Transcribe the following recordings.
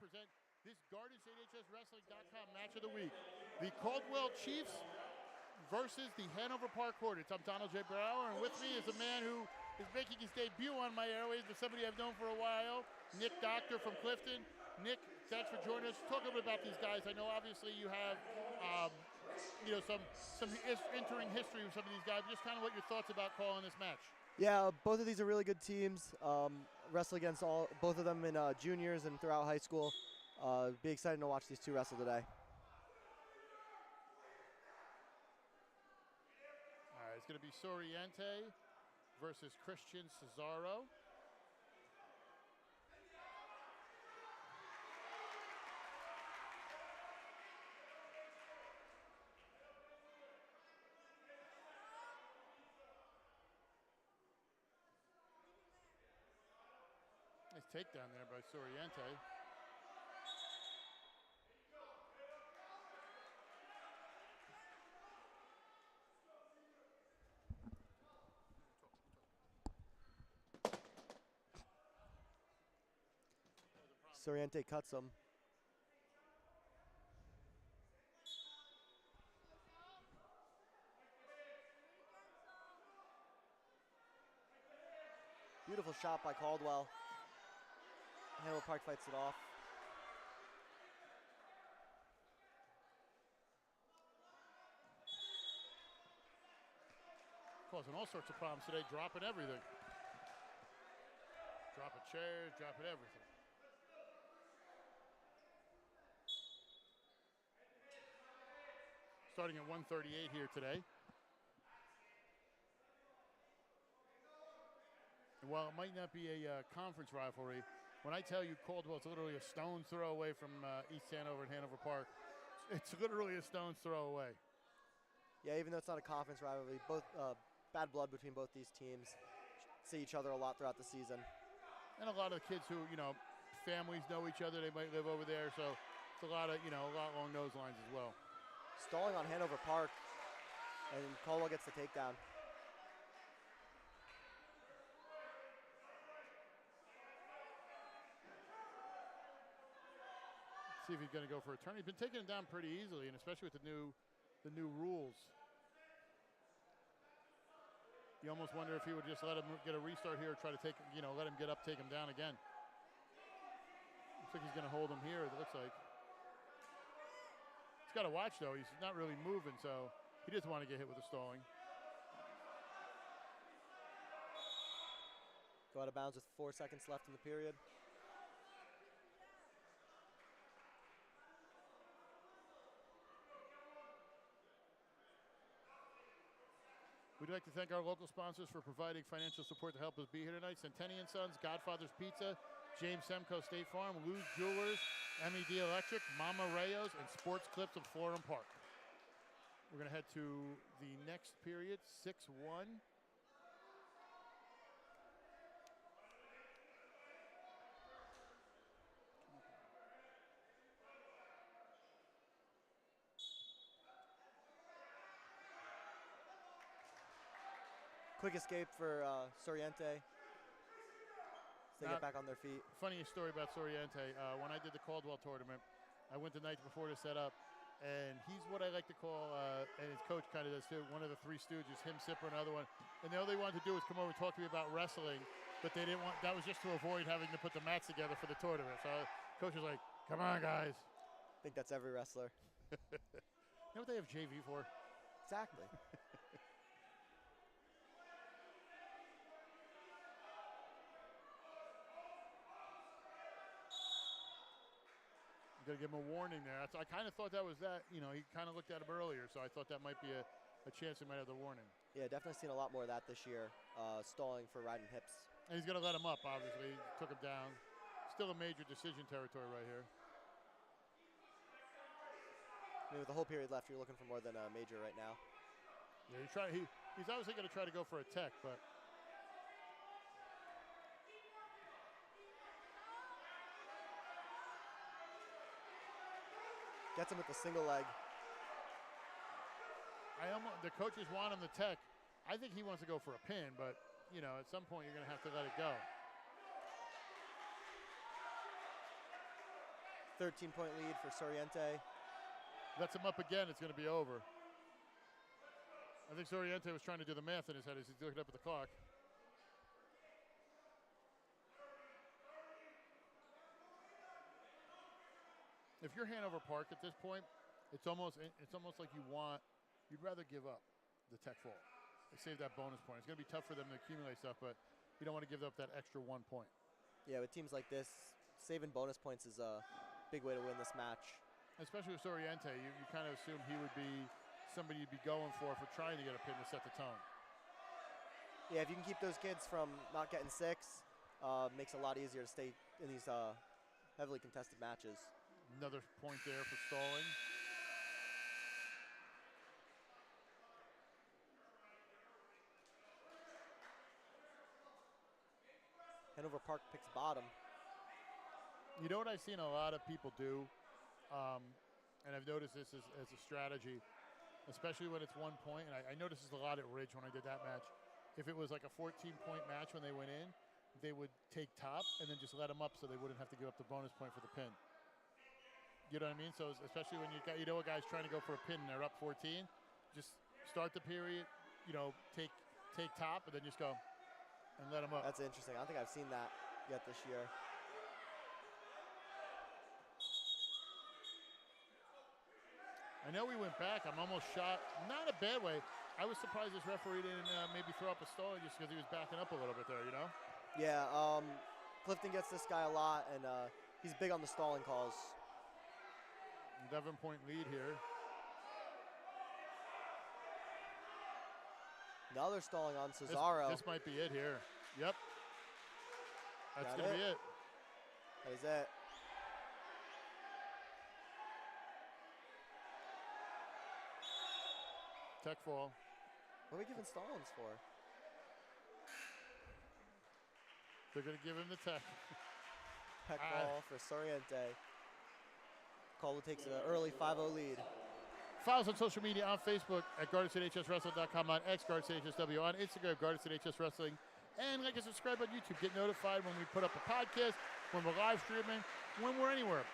present this GSHSW.com match of the week. The Caldwell Chiefs versus the Hanover Park Hornets. I'm Donald J. Brower, and with me is a man who is making his debut on my airways, but somebody I've known for a while, Nick Doktor from Clifton. Nick, thanks for joining us. Talk a little bit about these guys. I know obviously you have some entering history with some of these guys. Just kind of what your thoughts about calling this match. Yeah, both of these are really good teams. Wrestle against both of them in juniors and throughout high school. Be excited to watch these two wrestle today. All right, it's going to be Soriente versus Christian Cesaro. Nice takedown there by Soriente. Soriente cuts him. Beautiful shot by Caldwell. Hanover Park fights it off. Causing all sorts of problems today, dropping everything. Dropping chairs, dropping everything. Starting at 138 here today. And while it might not be a conference rivalry, when I tell you Caldwell's literally a stone's throw away from East Hanover and Hanover Park, it's literally a stone's throw away. Yeah, even though it's not a conference rivalry, both bad blood between both these teams. See each other a lot throughout the season. And a lot of the kids who, families know each other. They might live over there, so it's a lot along those lines as well. Stalling on Hanover Park, and Caldwell gets the takedown. See if he's going to go for a turn. He's been taking him down pretty easily, and especially with the new rules. You almost wonder if he would just let him get a restart here, or try to let him get up, take him down again. Looks like he's going to hold him here, it looks like. He's got to watch, though. He's not really moving, so he doesn't want to get hit with the stalling. Go out of bounds with 4 seconds left in the period. We'd like to thank our local sponsors for providing financial support to help us be here tonight. Centennial & Sons, Godfather's Pizza, James Semco State Farm, Lou's Jewelers, MED Electric, Mama Rayos, and Sports Clips of Florham Park. We're going to head to the next period, 6-1. Quick escape for Soriente. So they get back on their feet. Funniest story about Soriente. When I did the Caldwell tournament, I went the night before to set up, and he's what I like to call, and his coach kind of does too, one of the Three Stooges, him, Sipper, another one. And all they wanted to do was come over and talk to me about wrestling, but they didn't want, that was just to avoid having to put the mats together for the tournament. So coach was like, come on, guys. I think that's every wrestler. You know what they have JV for? Exactly. Got to give him a warning there. I kind of thought that was that. He kind of looked at him earlier, so I thought that might be a chance he might have the warning. Yeah, definitely seen a lot more of that this year, stalling for riding hips. And he's going to let him up, obviously. He took him down. Still a major decision territory right here. I mean, with the whole period left, you're looking for more than a major right now. Yeah, he's obviously going to try to go for a tech, but gets him with the single leg. The coaches want him to tech. I think he wants to go for a pin, but, at some point you're going to have to let it go. 13-point lead for Soriente. Lets him up again, it's going to be over. I think Soriente was trying to do the math in his head as he's looking up at the clock. If you're Hanover Park at this point, it's almost like you'd rather give up the tech fall. They save that bonus point. It's going to be tough for them to accumulate stuff, but you don't want to give up that extra 1 point. Yeah, with teams like this, saving bonus points is a big way to win this match. Especially with Soriente, you kind of assume he would be somebody you'd be going for trying to get a pin to set the tone. Yeah, if you can keep those kids from not getting 6, makes it a lot easier to stay in these heavily contested matches. Another point there for stalling. Hanover Park picks bottom. You know what I've seen a lot of people do, and I've noticed this as a strategy, especially when it's 1 point, and I noticed this a lot at Ridge when I did that match. If it was like a 14-point match when they went in, they would take top and then just let them up so they wouldn't have to give up the bonus point for the pin. You know what I mean? So especially when a guy's trying to go for a pin and they're up 14, just start the period, take top and then just go and let them up. That's interesting. I don't think I've seen that yet this year. I know we went back. I'm almost shocked. Not a bad way. I was surprised this referee didn't maybe throw up a stalling just because he was backing up a little bit there, Yeah, Clifton gets this guy a lot, and he's big on the stalling calls. 11-point lead here. Another stalling on Cesaro. This might be it here. Yep. That's going to be it. That is it. Tech fall. What are we giving Stallings for? They're going to give him the tech. Tech fall for Soriente. Caldwell takes an early 5-0 lead. Follow us on social media on Facebook at GardensTheHSWrestling.com, on X, GardensTheHSW, on Instagram, GardensTheHSWrestling, and like and subscribe on YouTube. Get notified when we put up a podcast, when we're live streaming, when we're anywhere.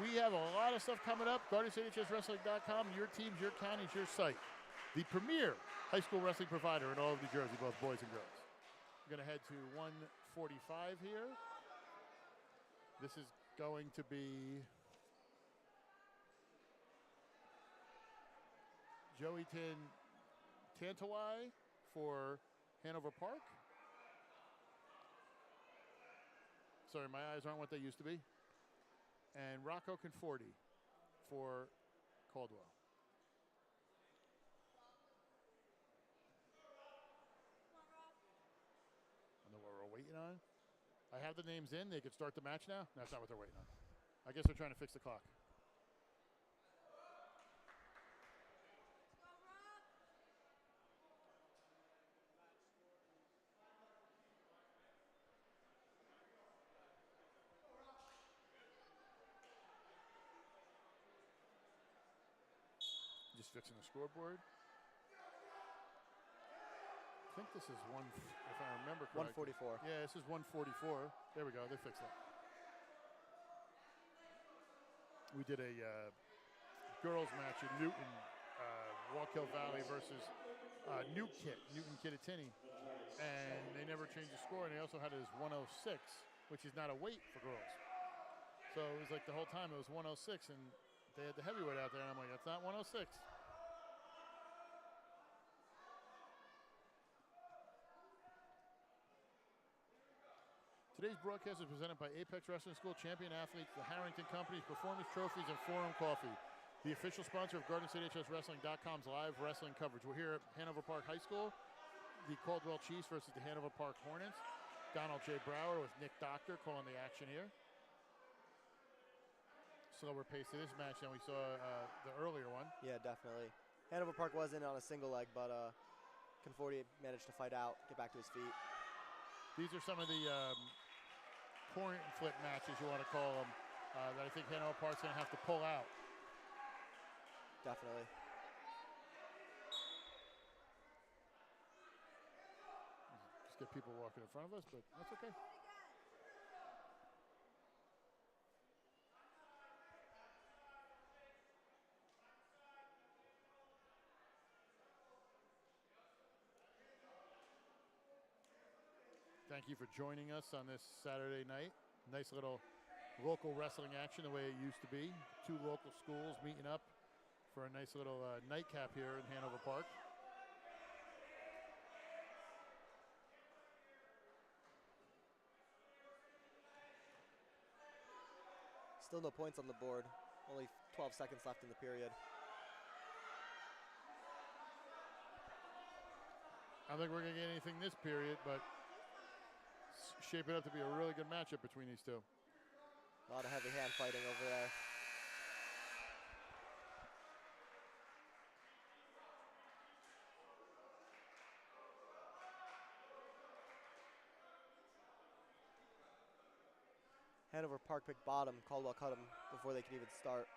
We have a lot of stuff coming up. GardensTheHSWrestling.com, your teams, your counties, your site. The premier high school wrestling provider in all of New Jersey, both boys and girls. We're going to head to 145 here. This is going to be Joey Tantawai for Hanover Park. Sorry, my eyes aren't what they used to be. And Rocco Conforti for Caldwell. I know what we're waiting on. I have the names in. They could start the match now. That's not what they're waiting on. I guess they're trying to fix the clock. Just fixing the scoreboard. I think this is if I remember correctly. 144. Yeah, this is 144. There we go. They fixed that. We did a girls match in Newton, Wallkill Valley versus Newton Kittatinny, and they never changed the score. And they also had it as 106, which is not a weight for girls. So it was like the whole time it was 106, and they had the heavyweight out there, and I'm like, that's not 106. Today's broadcast is presented by Apex Wrestling School champion athletes, the Harrington Companies, Performance Trophies, and Forum Coffee, the official sponsor of GardensTheHSWrestling.com's live wrestling coverage. We're here at Hanover Park High School, the Caldwell Chiefs versus the Hanover Park Hornets. Donald J. Brower with Nick Doktor calling the action here. Slower pace to this match than we saw the earlier one. Yeah, definitely. Hanover Park was in on a single leg, but Conforti managed to fight out, get back to his feet. These are some of the coin flip matches, you want to call them, that I think Hanover Park's going to have to pull out. Definitely. Just get people walking in front of us, but that's okay. Thank you for joining us on this Saturday night. Nice little local wrestling action the way it used to be. 2 local schools meeting up for a nice little nightcap here in Hanover Park. Still no points on the board. Only 12 seconds left in the period. I don't think we're going to get anything this period, but it's shaping up to be a really good matchup between these two. A lot of heavy hand fighting over there. Hanover Park picked bottom. Caldwell cut him before they could even start.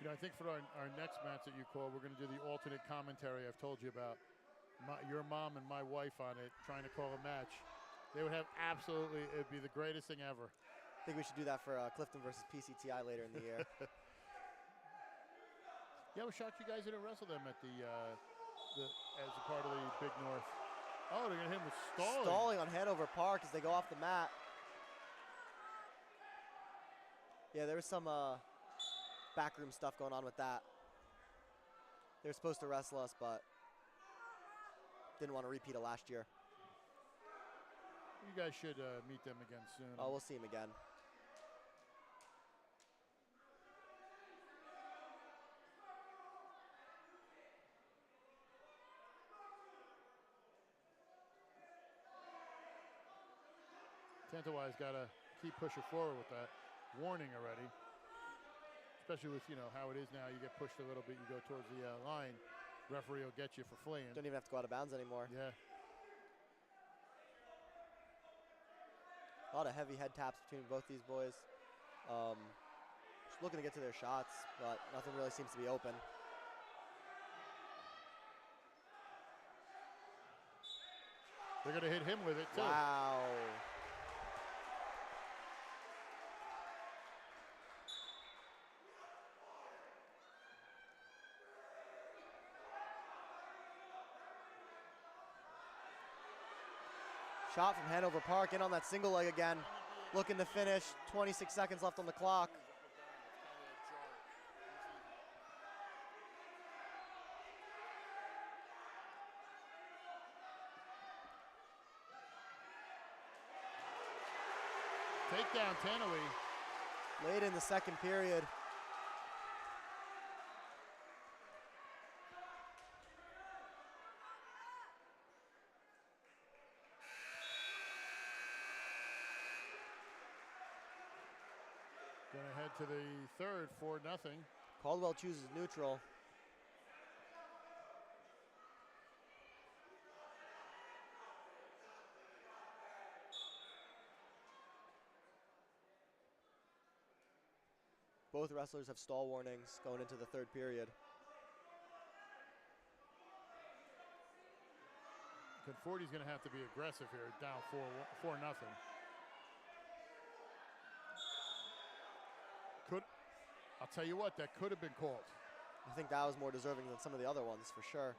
You know, I think for our next match that you call, we're going to do the alternate commentary I've told you about. Your mom and my wife on it, trying to call a match. They would have absolutely, it would be the greatest thing ever. I think we should do that for Clifton versus PCTI later in the year. Yeah, I was shocked you guys didn't wrestle them at as a part of the Big North. Oh, they're going to hit him with stalling. Stalling on Hanover Park as they go off the mat. Yeah, there was some backroom stuff going on with that. They were supposed to wrestle us, but didn't want to repeat of last year. You guys should meet them again soon. Oh, we'll see him again. Tantawai's got to keep pushing forward with that warning already. Especially with, you know, how it is now. You get pushed a little bit, you go towards the line. Referee will get you for fleeing. Don't even have to go out of bounds anymore. Yeah. A lot of heavy head taps between both these boys. Just looking to get to their shots, but nothing really seems to be open. They're going to hit him with it, too. Wow. Shot from Hanover Park in on that single leg again. Looking to finish. 26 seconds left on the clock. Takedown, Tanaway. Late in the second period. Going to head to the third, 4-0. Caldwell chooses neutral. Both wrestlers have stall warnings going into the third period. Conforti's going to have to be aggressive here, down 4-0. I'll tell you what, that could have been called. I think that was more deserving than some of the other ones, for sure.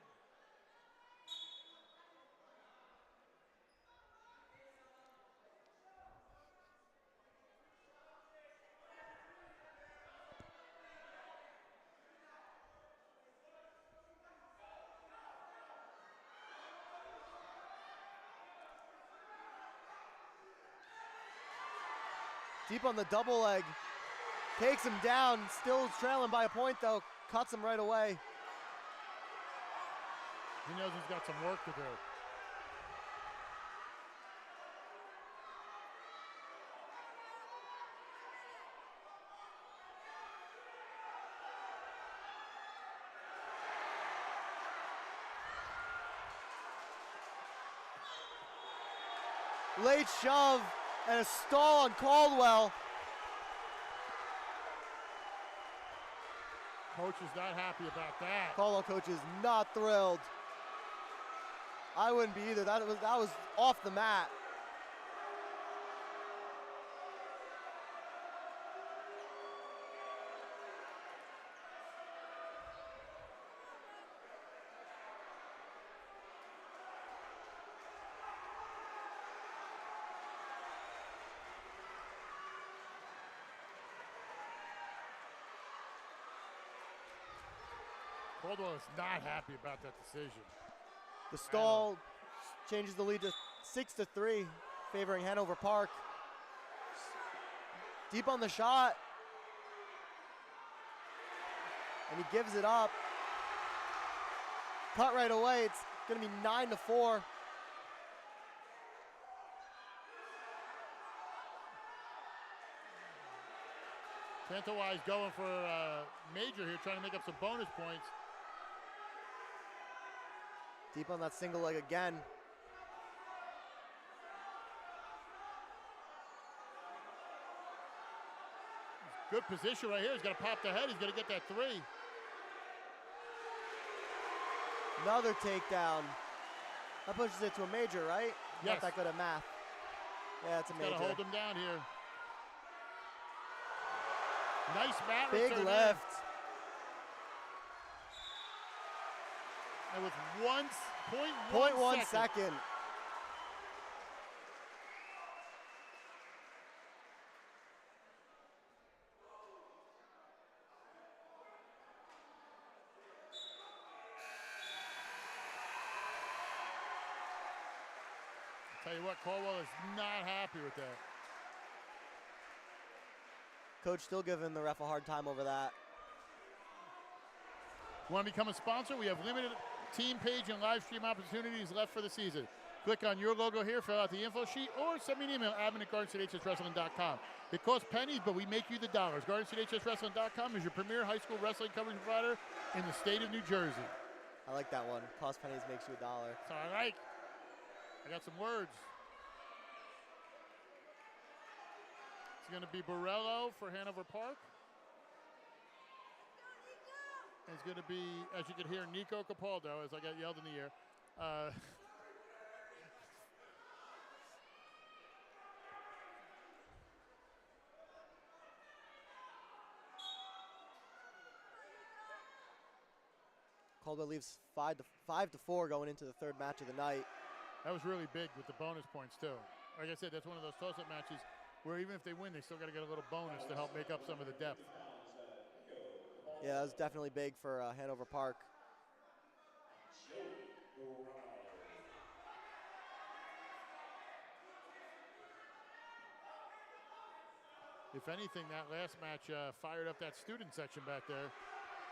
Deep on the double leg. Takes him down, still trailing by a point though, cuts him right away. He knows he's got some work to do. Late shove and a stall on Caldwell. Coach is not happy about that. Caldwell coach is not thrilled. I wouldn't be either. That was off the mat. Caldwell is not happy about that decision. The stall changes the lead to 6-3, favoring Hanover Park. Deep on the shot. And he gives it up. Cut right away. It's going to be 9-4. Tantawise going for Major here, trying to make up some bonus points. Deep on that single leg again. Good position right here. He's got to pop the head. He's going to get that three. Another takedown. That pushes it to a major, right? Yes. Not that good at math. Yeah, it's a major. Got to hold him down here. Nice mat Big return lift. there. And with 0.1 second. Tell you what, Caldwell is not happy with that. Coach still giving the ref a hard time over that. Want to become a sponsor? We have limited team page and live stream opportunities left for the season. Click on your logo here, fill out the info sheet, or send me an email, admin@GardensStateHSWrestling.com. It costs pennies, but we make you the dollars. GardensStateHSWrestling.com is your premier high school wrestling coverage provider in the state of New Jersey. I like that one. Cost pennies makes you $1. That's all I like. I got some words. It's going to be Borello for Hanover Park. It's going to be, as you can hear, Nico Capaldo, as I got yelled in the ear. Caldwell leaves 5-4 going into the third match of the night. That was really big with the bonus points, too. Like I said, that's one of those toss-up matches where even if they win, they still got to get a little bonus to help make up some of the depth. Yeah, that was definitely big for Hanover Park. If anything, that last match fired up that student section back there.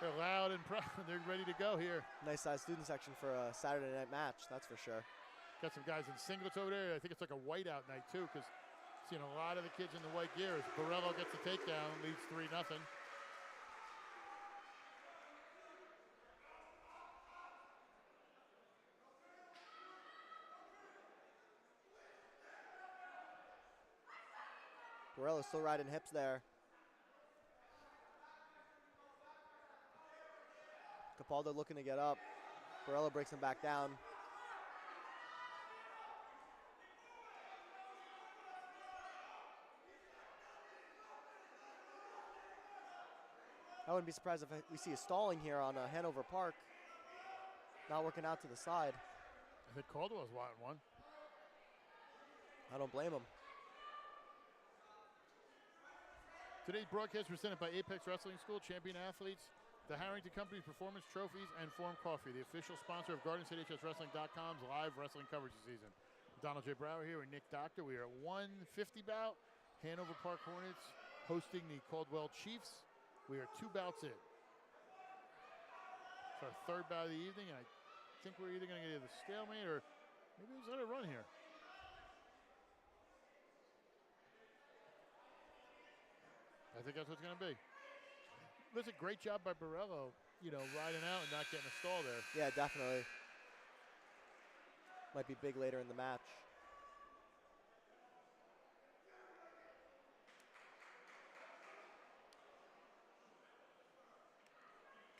They're loud and proud. They're ready to go here. Nice size student section for a Saturday night match, that's for sure. Got some guys in singlets over there. I think it's like a whiteout night, too, because seeing a lot of the kids in the white gear. As Borello gets the takedown, leads 3-0. Borello's still riding hips there. Capaldo looking to get up. Borello breaks him back down. I wouldn't be surprised if we see a stalling here on Hanover Park. Not working out to the side. I think Caldwell's wanting one. I don't blame him. Today's broadcast presented by Apex Wrestling School, champion athletes, the Harrington Company Performance Trophies, and Forum Coffee, the official sponsor of GardensStateHSWrestling.com's live wrestling coverage this season. Donald J. Brower here with Nick Doktor. We are at 150 bout. Hanover Park Hornets hosting the Caldwell Chiefs. We are 2 bouts in. It's our 3rd bout of the evening, and I think we're either going to get a stalemate or maybe there's another run here. I think that's what's going to be. Listen, great job by Borello, riding out and not getting a stall there. Yeah, definitely. Might be big later in the match.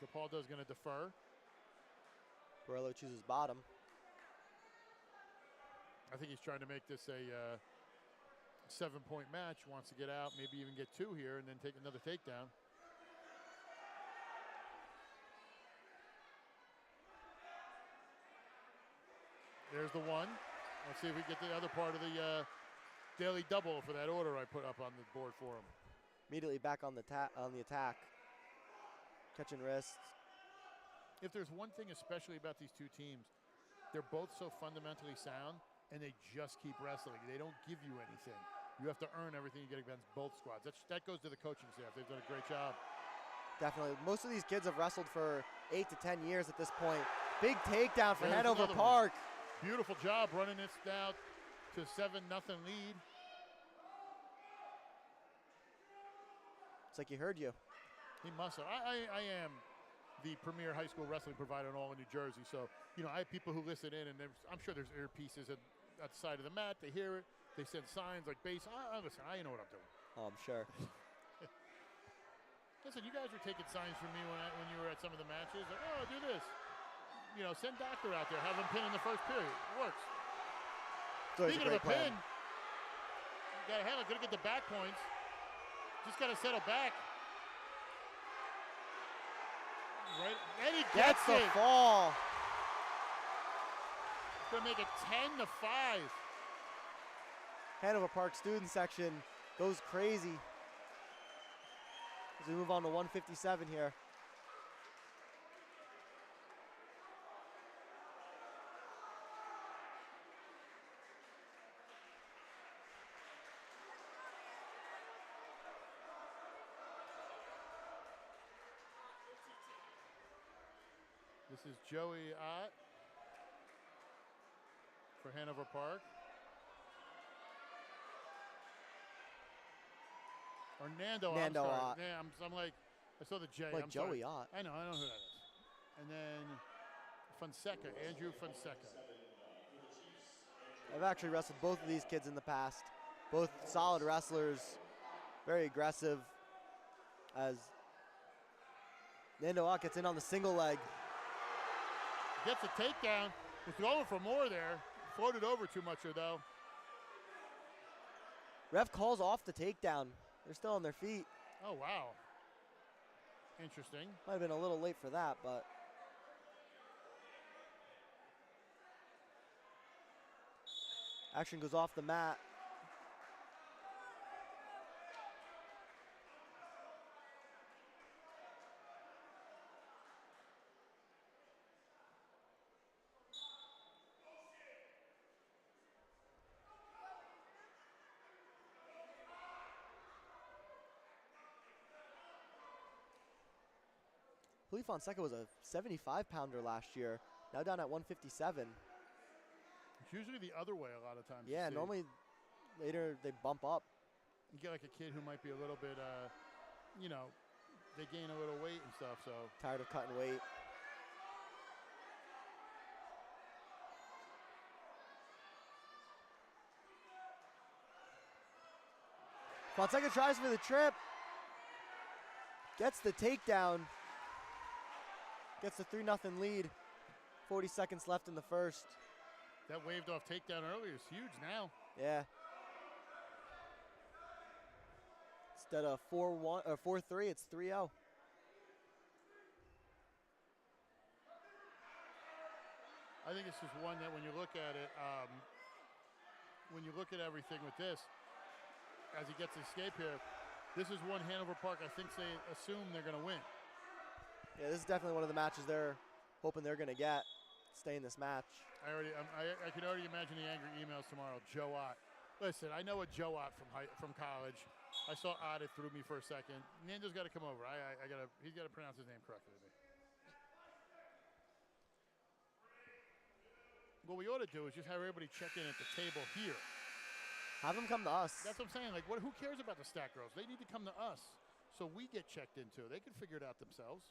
Capaldo's going to defer. Borello chooses bottom. I think he's trying to make this a 7-point match. Wants to get out, maybe even get 2 here, and then take another takedown. There's the one. Let's see if we get the other part of the daily double for that order I put up on the board for him. Immediately back on the attack. Catching wrists. If there's one thing especially about these two teams, they're both so fundamentally sound, and they just keep wrestling. They don't give you anything. You have to earn everything you get against both squads. That goes to the coaching staff. They've done a great job. Definitely. Most of these kids have wrestled for 8 to 10 years at this point. Big takedown for There's Hanover another Park. one. Beautiful job running this down to 7-0 lead. It's like he heard you. He must have. I am the premier high school wrestling provider in all of New Jersey. So, I have people who listen in, and I'm sure there's earpieces at the side of the mat. They hear it. They send signs like bass. Listen, I know what I'm doing. Oh, I'm sure. Listen, you guys were taking signs from me when you were at some of the matches. Like, oh, do this. Send Doktor out there. Have him pin in the first period. It works. Speaking of a pin, you got to handle it. Got to get the back points. Just got to settle back. Right, and he gets the it. fall. Gonna make it 10-5. Hanover Park student section goes crazy as we move on to 157 here. This is Joey Ott for Hanover Park. Or Nando Ott. Nando Ott. Yeah, I'm like, I saw the J. Like I'm Joey sorry. Ott. I know who that is. And then Fonseca, Andrew Fonseca. I've actually wrestled both of these kids in the past. Both solid wrestlers, very aggressive. As Nando Ott gets in on the single leg. Gets a takedown. He's going for more there. Floated over too much though. Ref calls off the takedown. They're still on their feet. Oh, wow. Interesting. Might have been a little late for that, but. Action goes off the mat. I believe Fonseca was a 75-pounder last year, now down at 157. It's usually the other way a lot of times. Yeah, normally later they bump up. You get like a kid who might be a little bit, they gain a little weight and stuff, so. Tired of cutting weight. Fonseca tries for the trip. Gets the takedown. Gets the 3-0 lead. 40 seconds left in the first. That waved off takedown earlier is huge now. Yeah. Instead of 4-1 or 4-3, it's 3-0. I think this is one that when you look at it, when you look at everything with this, as he gets escape here, this is one Hanover Park I think they assume they're going to win. Yeah, this is definitely one of the matches they're hoping they're going to get. Stay in this match. I can already imagine the angry emails tomorrow. Joe Ott. Listen, I know a Joe Ott from college. I saw Ott, it threw me for a second. Nando's got to come over. He's got to pronounce his name correctly to me. What we ought to do is just have everybody check in at the table here. Have them come to us. That's what I'm saying. Like, who cares about the Stack Girls? They need to come to us so we get checked into. They can figure it out themselves.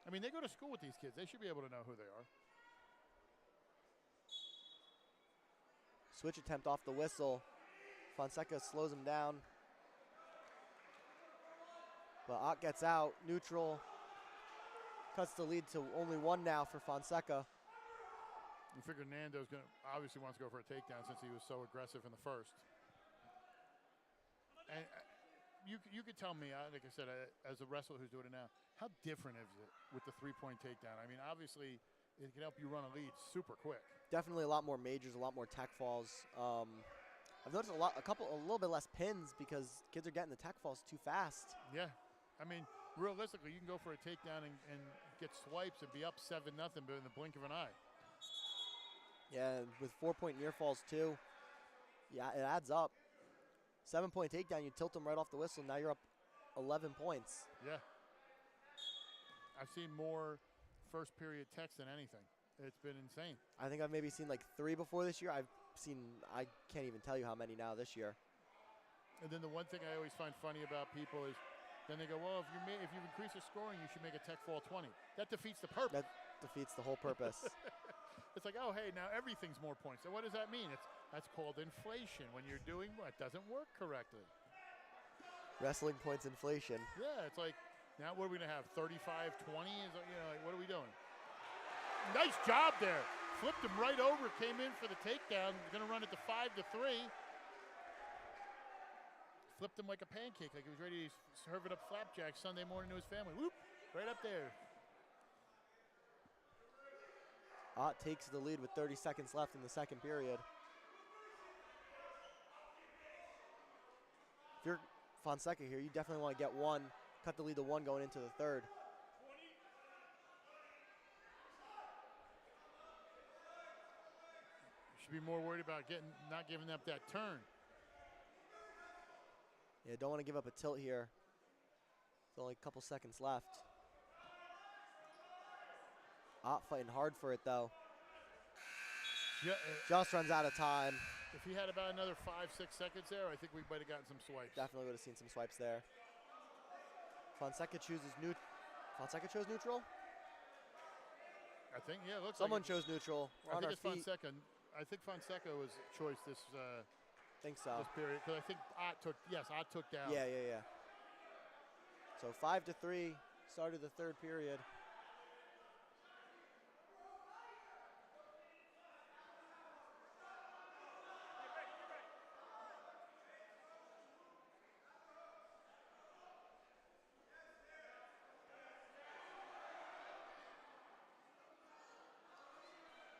I mean, they go to school with these kids. They should be able to know who they are. Switch attempt off the whistle. Fonseca slows him down. But Ott gets out, neutral, cuts the lead to only 1 now for Fonseca. You figure Nando's obviously wants to go for a takedown since he was so aggressive in the first. And you could tell me, like I said, as a wrestler who's doing it now, how different is it with the 3-point takedown? I mean, obviously, it can help you run a lead super quick. Definitely a lot more majors, a lot more tech falls. I've noticed a little bit less pins because kids are getting the tech falls too fast. Yeah. I mean, realistically, you can go for a takedown and get swipes and be up 7-0, but in the blink of an eye. Yeah, with 4-point near falls too. Yeah, it adds up. 7-point takedown, you tilt them right off the whistle. Now you're up 11 points. Yeah. I've seen more first period techs than anything. It's been insane. I think I've maybe seen like 3 before this year. I can't even tell you how many now this year. And then the one thing I always find funny about people is then they go, well, if you increase your scoring, you should make a tech fall 20. That defeats the purpose. That defeats the whole purpose. It's like, oh, hey, now everything's more points. So what does that mean? That's called inflation. When you're doing what doesn't work correctly. Wrestling points inflation. Yeah, it's like, now what are we going to have, 35-20? Like, what are we doing? Nice job there. Flipped him right over, came in for the takedown. Going to run it to 5-3. Flipped him like a pancake, like he was ready to serve it up flapjack Sunday morning to his family. Whoop, right up there. Ott takes the lead with 30 seconds left in the second period. If you're Fonseca here, you definitely want to get 1, cut the lead to 1 going into the third. You should be more worried about not giving up that turn. Yeah, don't want to give up a tilt here. There's only a couple seconds left. Ott fighting hard for it, though. Yeah, just runs out of time. If he had about another 5-6 seconds there, I think we might have gotten some swipes. Definitely would have seen some swipes there. Fonseca chose neutral? I think, yeah, it looks Someone like chose neutral. I think it's Fonseca. I think Fonseca was choice this think so. This period, because I think Ott took down. Yeah. So 5-3, started the third period.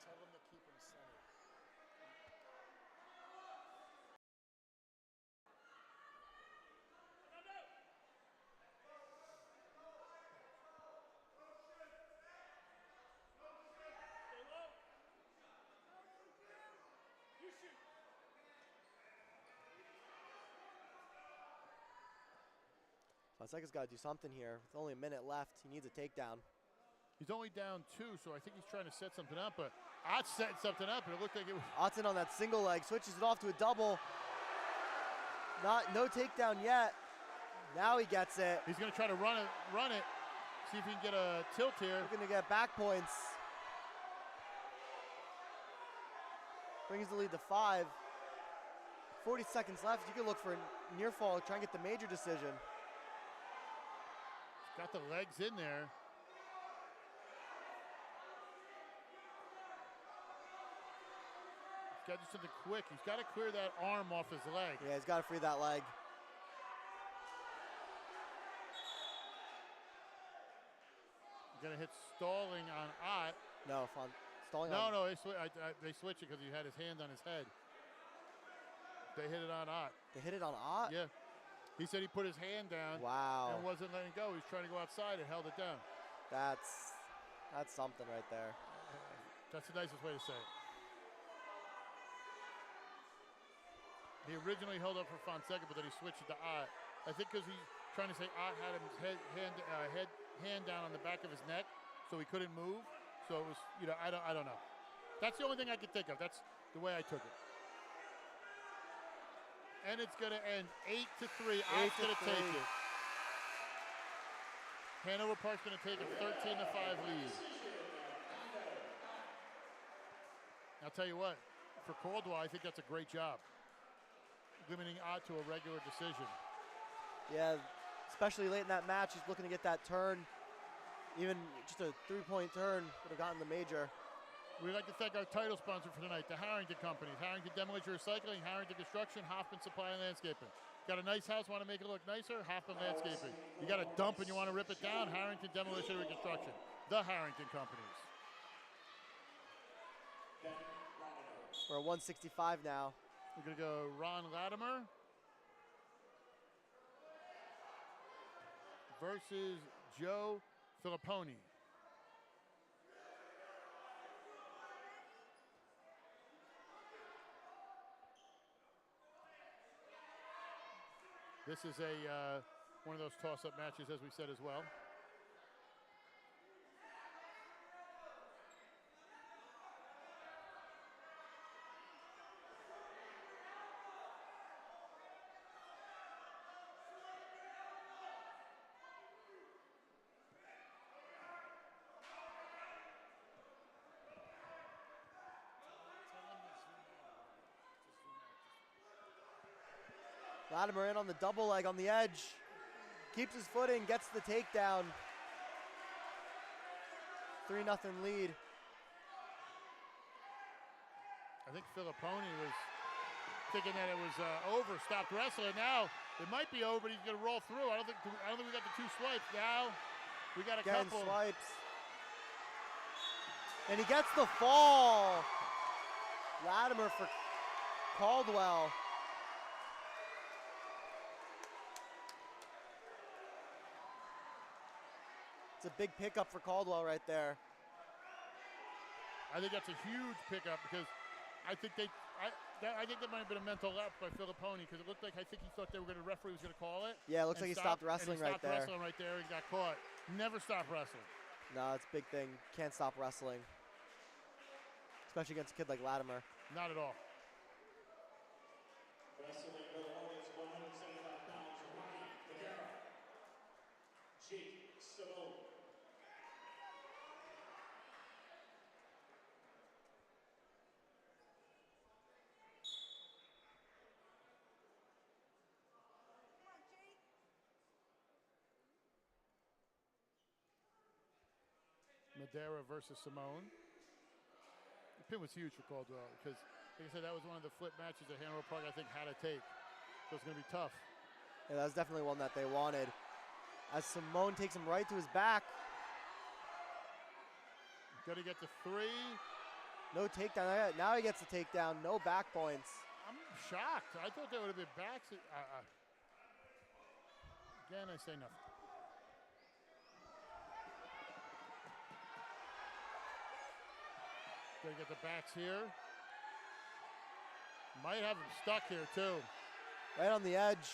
Tell them to keep him centered. Fonseca's got to do something here. With only a minute left, he needs a takedown. He's only down 2, so I think he's trying to set something up, but Ott's setting something up, and it looked like it was... Ott's in on that single leg, switches it off to a double. No takedown yet. Now he gets it. He's going to try to run it, see if he can get a tilt here. Looking to get back points. Brings the lead to 5. 40 seconds left. You can look for a near fall, try and get the major decision. Got the legs in there. He's got to do something quick. He's got to clear that arm off his leg. Yeah, he's got to free that leg. He's going to hit stalling on Ott. No, stalling no, on... No, they switched it because he had his hand on his head. They hit it on Ott. They hit it on Ott? Yeah. He said he put his hand down. Wow. And wasn't letting go. He was trying to go outside and held it down. That's something right there. That's the nicest way to say it. He originally held up for Fonseca, but then he switched it to Ott. I think because he's trying to say Ott had his hand down on the back of his neck, so he couldn't move. So it was, I don't know. That's the only thing I could think of. That's the way I took it. And it's going to end 8-3. Ott's going to take it. Hanover Park's going to take a 13-5 lead. I'll tell you what, for Caldwell, I think that's a great job. Limiting Ott to a regular decision. Yeah, especially late in that match. He's looking to get that turn. Even just a 3-point turn would have gotten the major. We'd like to thank our title sponsor for tonight, the Harrington Companies. Harrington Demolition Recycling, Harrington Construction, Hoffman Supply and Landscaping. Got a nice house, want to make it look nicer? Hoffman Landscaping. You got a dump and you want to rip it down? Harrington Demolition and Reconstruction. The Harrington Companies. We're at 165 now. We're going to go Ron Latimer versus Joe Filipponi. This is one of those toss-up matches, as we said as well. Latimer in on the double leg on the edge. Keeps his footing, gets the takedown. 3-0 lead. I think Filipponi was thinking that it was over, stopped wrestling. Now it might be over, but he's going to roll through. I don't think we got the 2 swipes. Now we got a couple. Swipes. And he gets the fall. Latimer for Caldwell. It's a big pickup for Caldwell right there. I think that's a huge pickup because I think that might have been a mental lapse by Filipponi because it looked like I think he thought the referee was going to call it. Yeah, it looks like he stopped wrestling right there. Stopped wrestling right there and got caught. Never stop wrestling. No, it's a big thing. Can't stop wrestling, especially against a kid like Latimer. Not at all. Wrestling for the Hornets, 175 pounds, GSHSW. Madera versus Simone. The pin was huge for Caldwell because, like I said, that was one of the flip matches that Hanover Park, I think, had to take. So it's going to be tough. Yeah, that was definitely one that they wanted. As Simone takes him right to his back. Got to get to 3. No takedown. Now he gets the takedown. No back points. I'm shocked. I thought there would have been backs. Again, I say nothing. Gotta get the backs here. Might have him stuck here too. Right on the edge.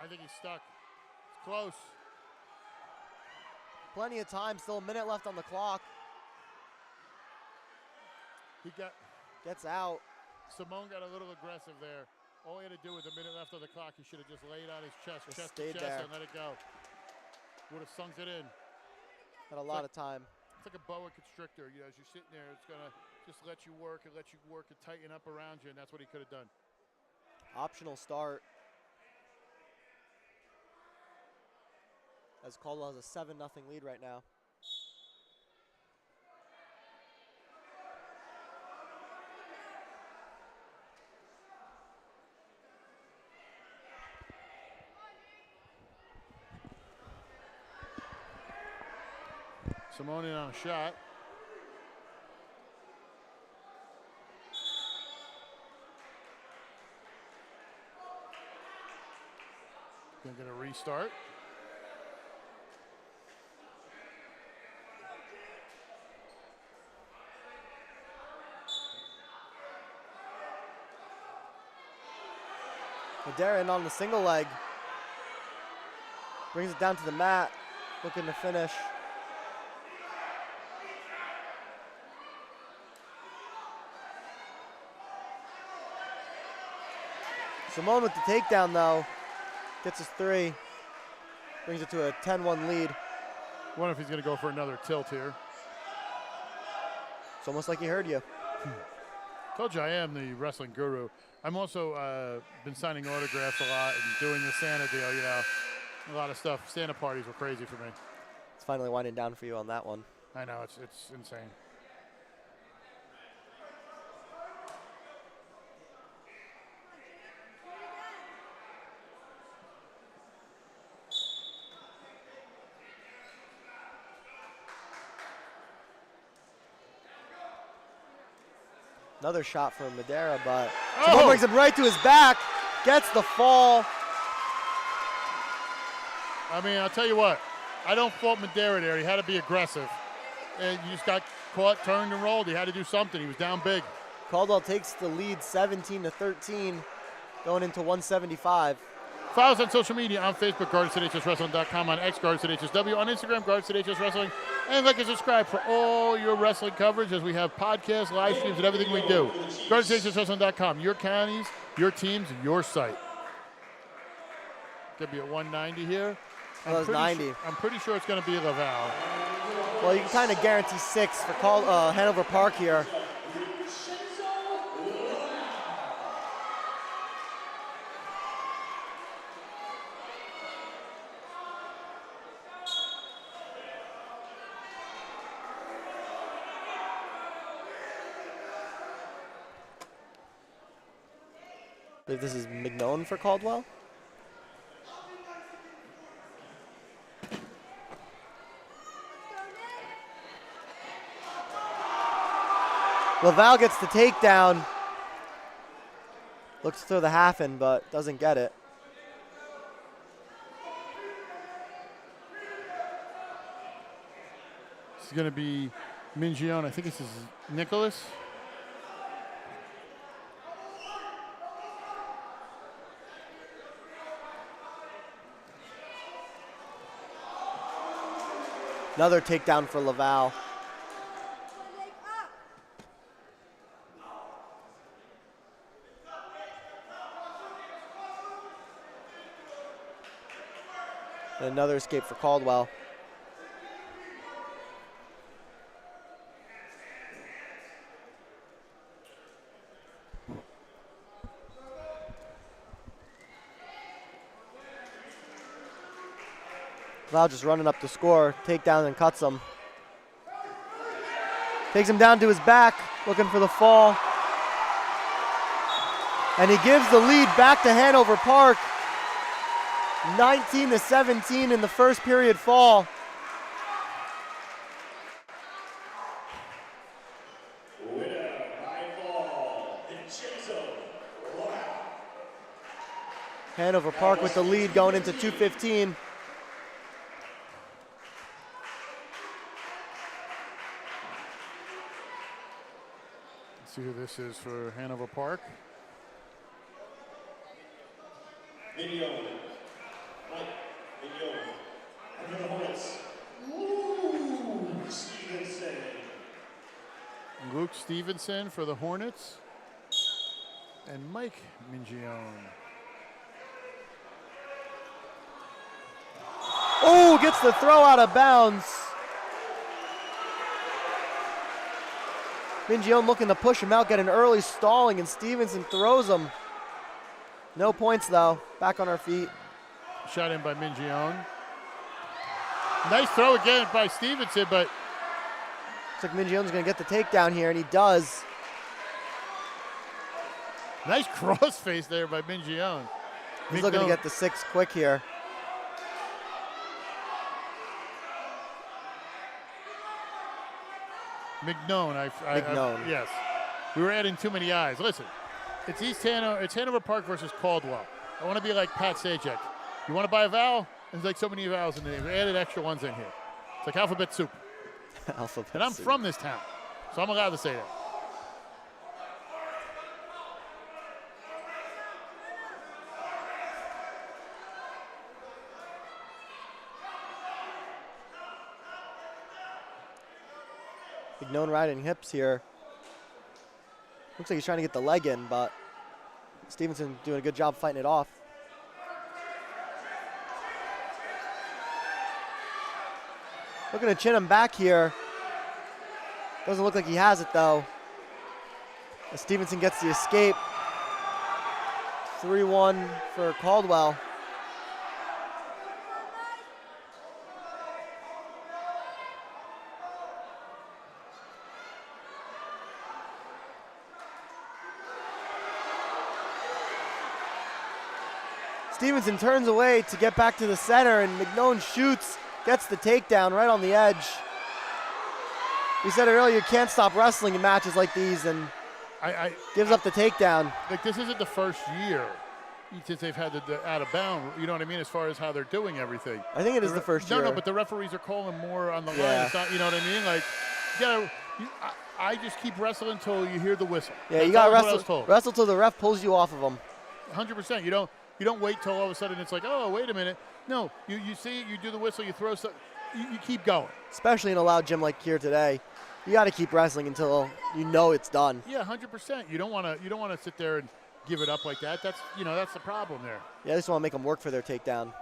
I think he's stuck. It's close. Plenty of time. Still a minute left on the clock. He gets out. Simone got a little aggressive there. All he had to do with a minute left on the clock, he should have just laid on his chest, chest to chest, and let it go. Would have sunk it in. Had a lot of time. It's like a boa constrictor. You know, as you're sitting there, it's gonna just let you work and tighten up around you, and that's what he could have done. Optional start. As Caldwell has a 7-0 lead right now. Simone on a shot. Gonna get a restart. Madera in on the single leg. Brings it down to the mat. Looking to finish. Simone with the takedown though. Gets his 3. Brings it to a 10-1 lead. Wonder if he's gonna go for another tilt here. It's almost like he heard you. Told you I am the wrestling guru. I'm also been signing autographs a lot and doing the Santa deal, you know. A lot of stuff. Santa parties were crazy for me. It's finally winding down for you on that one. I know, it's insane. Another shot from Madera, but Oh! Simone brings him right to his back, gets the fall. I mean, I'll tell you what. I don't fault Madera there. He had to be aggressive. And you just got caught, turned, and rolled. He had to do something. He was down big. Caldwell takes the lead 17-13, going into 175. Follow us on social media on Facebook, GuardsAtHSWrestling.com, on X, GuardsAtHSW, on Instagram, GuardsAtHSWrestling, and like and subscribe for all your wrestling coverage as we have podcasts, live streams, and everything we do. GuardsAtHSWrestling.com, your counties, your teams, your site. Gonna be at 190 here. That was 90. I'm pretty sure it's going to be Laval. Well, you can kind of guarantee 6 for Hanover Park here. I believe this is McNone for Caldwell. Laval gets the takedown. Looks through the half in, but doesn't get it. This is going to be Mingione. I think this is Nicholas. Another takedown for Laval. And another escape for Caldwell. Val just running up the score, takedown and cuts him. Takes him down to his back, looking for the fall. And he gives the lead back to Hanover Park. 19-17 in the first period fall. Winner by fall, Vincenzo Roa. Hanover Park with the lead going into 2:15. Let's see who this is for Hanover Park. Mignone. Mike Mignone. Hanover Hornets. Luke Stevenson. Luke Stevenson for the Hornets. And Mike Mingione. Oh, gets the throw out of bounds. Mingione looking to push him out, get an early stalling, and Stevenson throws him. No points, though. Back on our feet. Shot in by Mingione. Nice throw again by Stevenson, but Looks like Mingione's going to get the takedown here, and he does. nice crossface there by Mingione. He's looking to get the 6 quick here. McNone. McNone. Yes. We were adding too many eyes. Listen, it's it's Hanover Park versus Caldwell. I want to be like Pat Sajak. You want to buy a vowel? There's like so many vowels in the name. We added extra ones in here. It's like alphabet soup. Alphabet And I'm soup. from this town, so I'm allowed to say that. McNone riding hips here. Looks like he's trying to get the leg in, but Stevenson doing a good job fighting it off. Looking to chin him back here. Doesn't look like he has it though. As Stevenson gets the escape. 3-1 for Caldwell. Stevenson turns away to get back to the center, and McNone shoots, gets the takedown right on the edge. We said it earlier, you can't stop wrestling in matches like these, and gives up the takedown. Like, this isn't the first year since they've had the out of bound, you know what I mean, as far as how they're doing everything. I think it is the first year. No, but the referees are calling more on the line. Yeah. It's not, you know what I mean? Like, I just keep wrestling until you hear the whistle. Yeah, That's you got always what I was to told. wrestle till the ref pulls you off of them. 100%. You don't wait till all of a sudden it's like, oh, wait a minute. No, you see it, you do the whistle, you throw stuff, you keep going. Especially in a loud gym like here today. You got to keep wrestling until you know it's done. Yeah, 100%. You don't want to sit there and give it up like that. That's the problem there. Yeah, I just want to make them work for their takedown.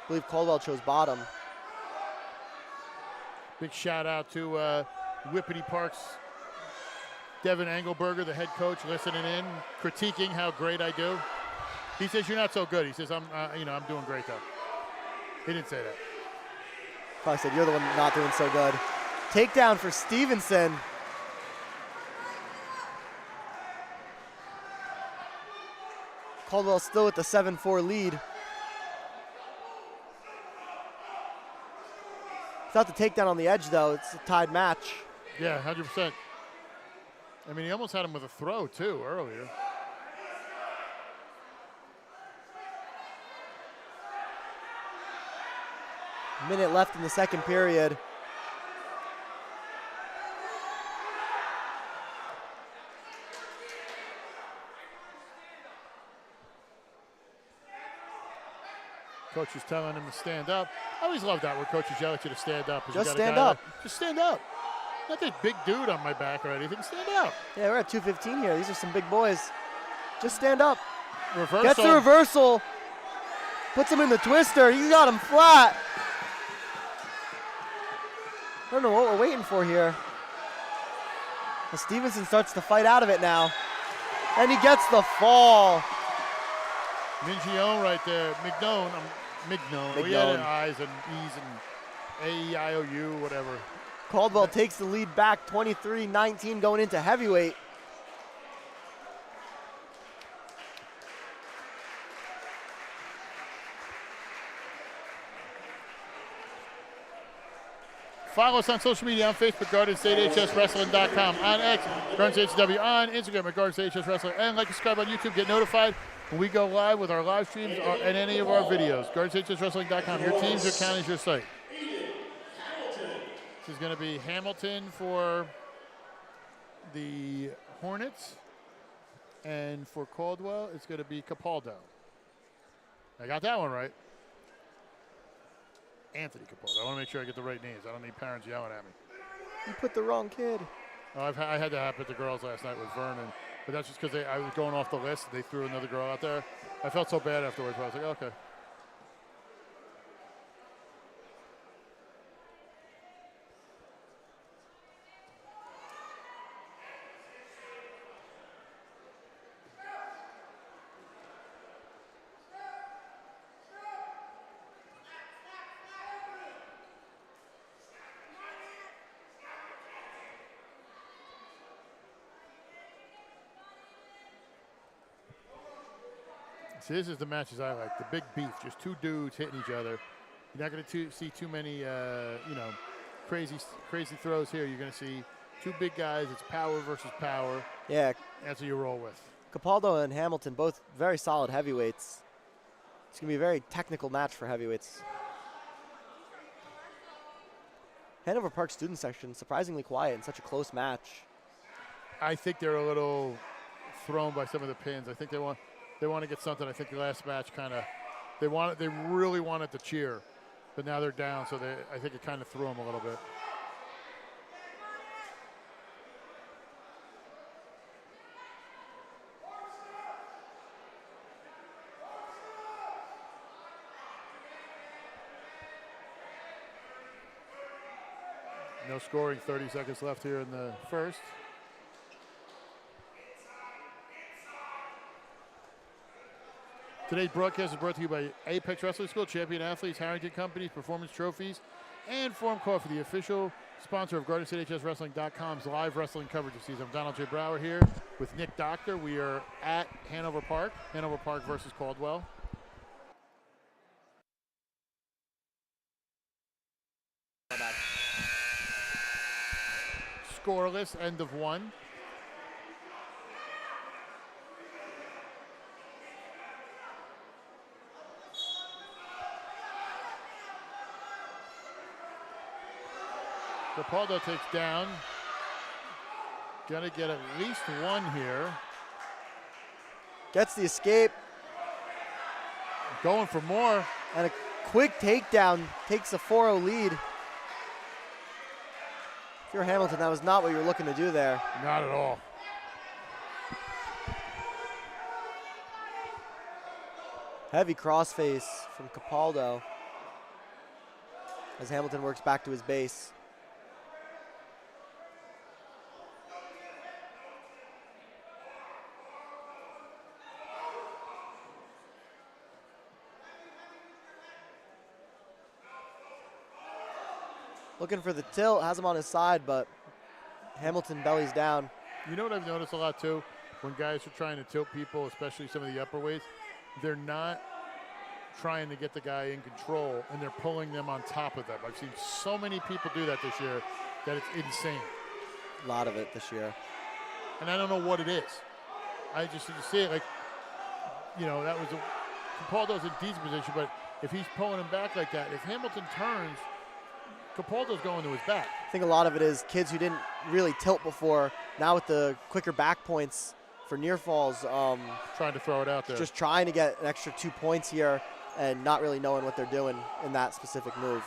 I believe Caldwell chose bottom. Big shout out to Whippity Park's Devin Engelberger, the head coach, listening in, critiquing how great I do. He says, you're not so good. He says, I'm doing great though. He didn't say that. Probably said, you're the one not doing so good. Takedown for Stevenson. Caldwell still with the 7-4 lead. Without the takedown on the edge, though, it's a tied match. Yeah, 100%. I mean, he almost had him with a throw, too, earlier. Minute left in the second period. Coach is telling him to stand up. I always love that where coaches yell at you to stand up. Just stand up. Just stand up. Not this big dude on my back or anything. Stand up. Yeah, we're at 2:15 here. These are some big boys. Just stand up. Reversal. Gets the reversal. Puts him in the twister. He's got him flat. I don't know what we're waiting for here. Well, Stevenson starts to fight out of it now. And he gets the fall. Mingione right there. Mignon. Oh, he had I's and E's and A-E-I-O-U, whatever. Caldwell takes the lead back, 23-19 going into heavyweight. Follow us on social media on Facebook, GardenStateHSWrestling.com, on X, GardenStateHSW, on Instagram at GardenStateHSWrestling, and like and subscribe on YouTube. Get notified when we go live with our live streams and any of our videos. GardenStateHSWrestling.com. Your teams, your counties, your site. This is going to be Hamilton for the Hornets, and for Caldwell, it's going to be Capaldo. I got that one right. Anthony Capaldo. I want to make sure I get the right names. I don't need parents yelling at me. You put the wrong kid. Oh, I had that happen to the girls last night with Vernon, but that's just because I was going off the list. They threw another girl out there. I felt so bad afterwards, but I was like, okay. See, this is the matches I like. The big beef, just two dudes hitting each other. You're not going to see too many, crazy throws here. You're going to see two big guys. It's power versus power. Yeah. That's what you roll with. Capaldo and Hamilton, both very solid heavyweights. It's going to be a very technical match for heavyweights. Hanover Park student section, surprisingly quiet in such a close match. I think they're a little thrown by some of the pins. I think they want to get something. I think the last match they really wanted to cheer, but now they're down, so I think it kind of threw them a little bit. No scoring, 30 seconds left here in the first. Today's broadcast is brought to you by Apex Wrestling School, Champion Athletes, Harrington Companies, Performance Trophies, and Forum Coffee, the official sponsor of GSHSW.com's live wrestling coverage this season. I'm Donald J. Brower here with Nick Doktor. We are at Hanover Park versus Caldwell. Scoreless, end of one. Capaldo takes down. Gonna get at least one here. Gets the escape. Going for more. And a quick takedown, takes a 4-0 lead. If you're Hamilton, that was not what you were looking to do there. Not at all. Heavy crossface from Capaldo as Hamilton works back to his base. Looking for the tilt, has him on his side, but Hamilton bellies down. You know what I've noticed a lot too? When guys are trying to tilt people, especially some of the upper weights, they're not trying to get the guy in control and they're pulling them on top of them. I've seen so many people do that this year that it's insane. A lot of it this year. And I don't know what it is. I just see it like, you know, that was Capaldo's in decent position, but if he's pulling him back like that, if Hamilton turns, Capaldo's going to his back. I think a lot of it is kids who didn't really tilt before, now with the quicker back points for near falls. Trying to throw it out there. Just trying to get an extra 2 points here and not really knowing what they're doing in that specific move.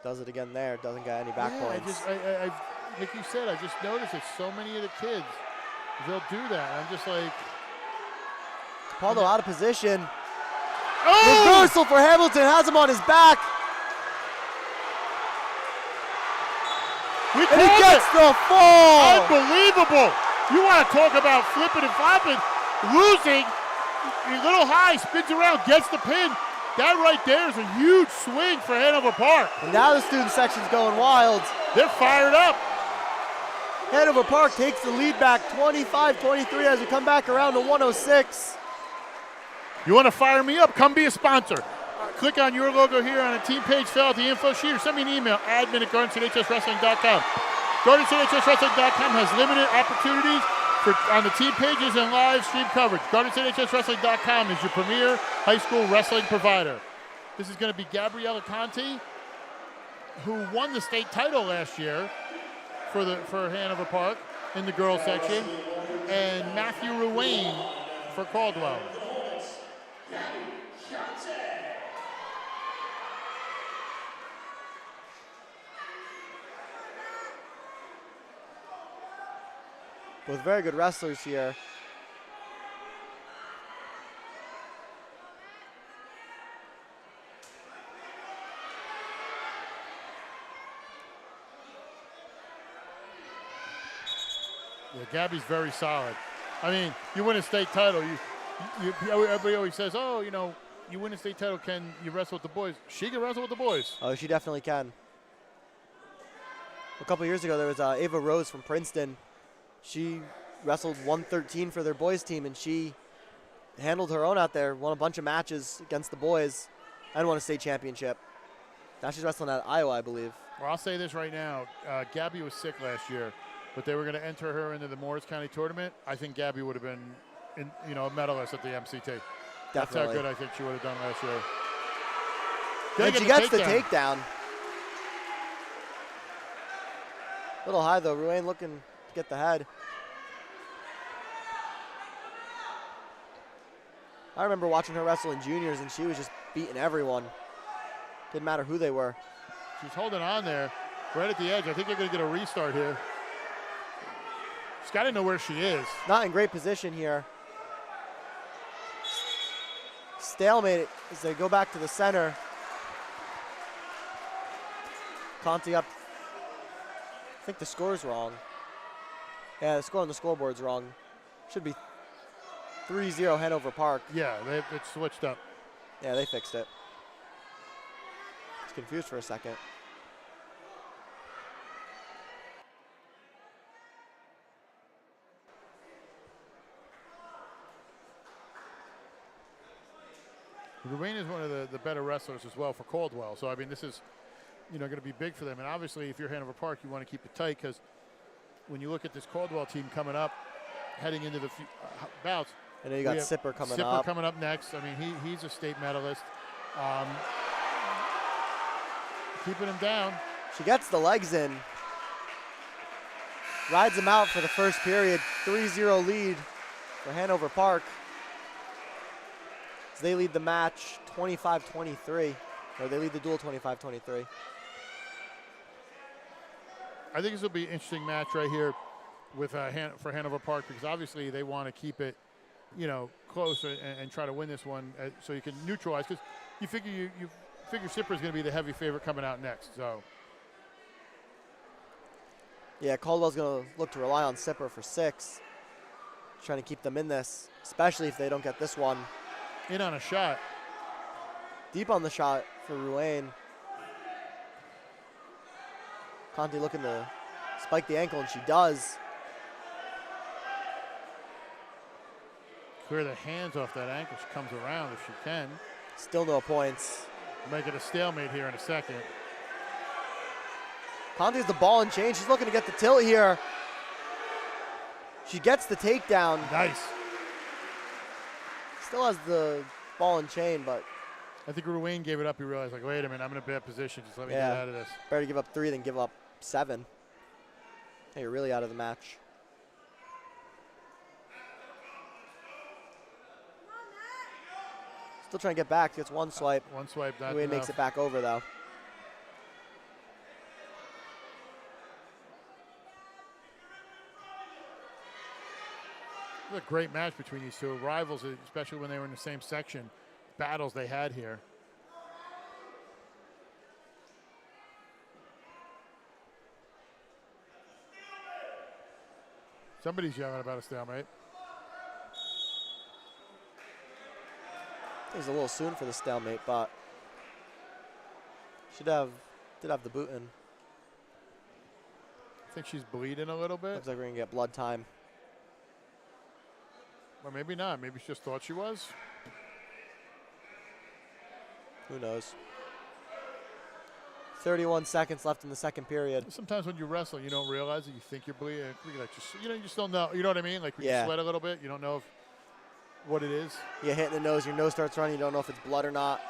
Does it again there, doesn't get any back points. Like you said, I just noticed it. So many of the kids, they'll do that. I'm just like. Capaldo out of position. Oh! Reversal for Hamilton, has him on his back. And he gets the fall. Unbelievable. You want to talk about flipping and flopping. Losing, a little high, spins around, gets the pin. That right there is a huge swing for Hanover Park. And now the student section's going wild. They're fired up. Hanover Park takes the lead back 25-23 as we come back around to 106. You want to fire me up? Come be a sponsor. Click on your logo here on a team page, fill out the info sheet, or send me an email, admin@GardensHSWrestling.com. GardensHSWrestling.com has limited opportunities on the team pages and live stream coverage. GardensHSWrestling.com is your premier high school wrestling provider. This is going to be Gabriella Conti, who won the state title last year for Hanover Park in the girls section, and Matthew Ruane for Caldwell. Both very good wrestlers here. Yeah, Gabby's very solid. I mean, you win a state title. Everybody always says, oh, you know, you win a state title, can you wrestle with the boys? She can wrestle with the boys. Oh, she definitely can. A couple years ago, there was Ava Rose from Princeton. She wrestled 113 for their boys team, and she handled her own out there, won a bunch of matches against the boys, and won a state championship. Now she's wrestling at Iowa, I believe. Well, I'll say this right now. Gabby was sick last year, but they were going to enter her into the Morris County tournament. I think Gabby would have been, a medalist at the MCT. Definitely. That's how good I think she would have done last year. And she gets the takedown. A little high, though. Ruane looking to get the head. I remember watching her wrestle in juniors, and she was just beating everyone. Didn't matter who they were. She's holding on there right at the edge. I think they're going to get a restart here. She's got to know where she is. Not in great position here. Stalemate as they go back to the center. Conti up. I think the score's wrong. Yeah, the score on the scoreboard's wrong. Should be 3-0 Hanover Park. Yeah, it's switched up. Yeah, they fixed it. I was confused for a second. Ruane is one of the better wrestlers as well for Caldwell. So, I mean, this is, going to be big for them. And obviously, if you're Hanover Park, you want to keep it tight because when you look at this Caldwell team coming up, heading into the bouts. And then you got Sipper coming up. Sipper coming up next. I mean, he's a state medalist. Keeping him down. She gets the legs in. Rides him out for the first period. 3-0 lead for Hanover Park. As they lead the match 25-23. Or they lead the duel 25-23. I think this will be an interesting match right here with for Hanover Park because obviously they want to keep it, close and try to win this one so you can neutralize. Because you figure Sipper is going to be the heavy favorite coming out next. So. Yeah, Caldwell's going to look to rely on Sipper for 6. Trying to keep them in this, especially if they don't get this one. In on a shot. Deep on the shot for Ruane. Conti looking to spike the ankle, and she does. Clear the hands off that ankle. She comes around if she can. Still no points. Make it a stalemate here in a second. Conti has the ball and chain. She's looking to get the tilt here. She gets the takedown. Nice. Still has the ball and chain, but I think Ruane gave it up. He realized, like, wait a minute, I'm in a bad position. Just let me get out of this. Better give up 3 than give up 7. Hey, you're really out of the match. Still trying to get back. Gets one swipe. One swipe. Ruane makes it back over, though. It was a great match between these two rivals, especially when they were in the same section. Battles they had here. Somebody's yelling about a stalemate. It was a little soon for the stalemate, but did have the boot in. I think she's bleeding a little bit. Looks like we're gonna get blood time. Or maybe not. Maybe she just thought she was. Who knows? 31 seconds left in the second period. Sometimes when you wrestle, you don't realize that you think you're bleeding. Like you just don't know. You know what I mean? Like when you sweat a little bit, you don't know what it is. You hit in the nose, your nose starts running, you don't know if it's blood or not.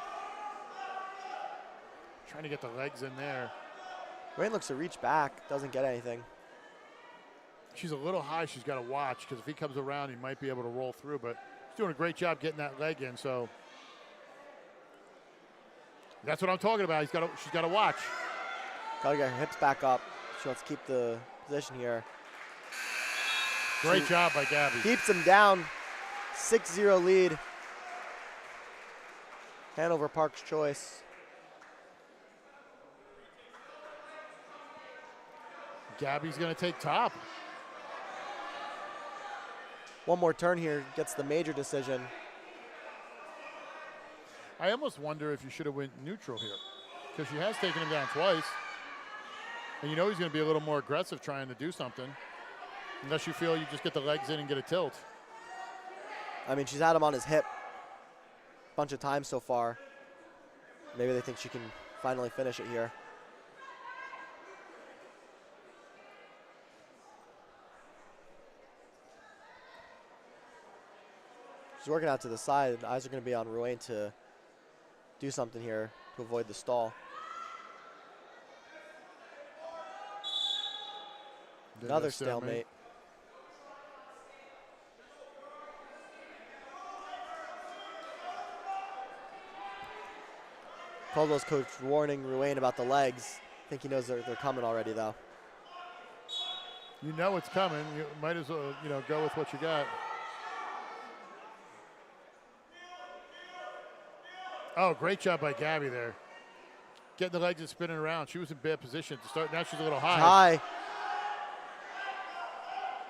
Trying to get the legs in there. Ruane looks to reach back, doesn't get anything. She's a little high. She's got to watch because if he comes around, he might be able to roll through. But she's doing a great job getting that leg in. So that's what I'm talking about. She's got to watch. Got to get her hips back up. She wants to keep the position here. Great job by Gabby. Keeps him down. 6-0 lead. Hanover Park's choice. Gabby's going to take top. One more turn here, gets the major decision. I almost wonder if you should have went neutral here because she has taken him down twice. And you know he's going to be a little more aggressive trying to do something unless you feel you just get the legs in and get a tilt. I mean, she's had him on his hip a bunch of times so far. Maybe they think she can finally finish it here. She's working out to the side. Eyes are going to be on Ruane to do something here to avoid the stall. Another stalemate. Caldwell's coach warning Ruane about the legs. I think he knows they're coming already, though. You know it's coming. You might as well, go with what you got. Oh, great job by Gabby there. Getting the legs and spinning around. She was in bad position to start. Now she's a little high. High.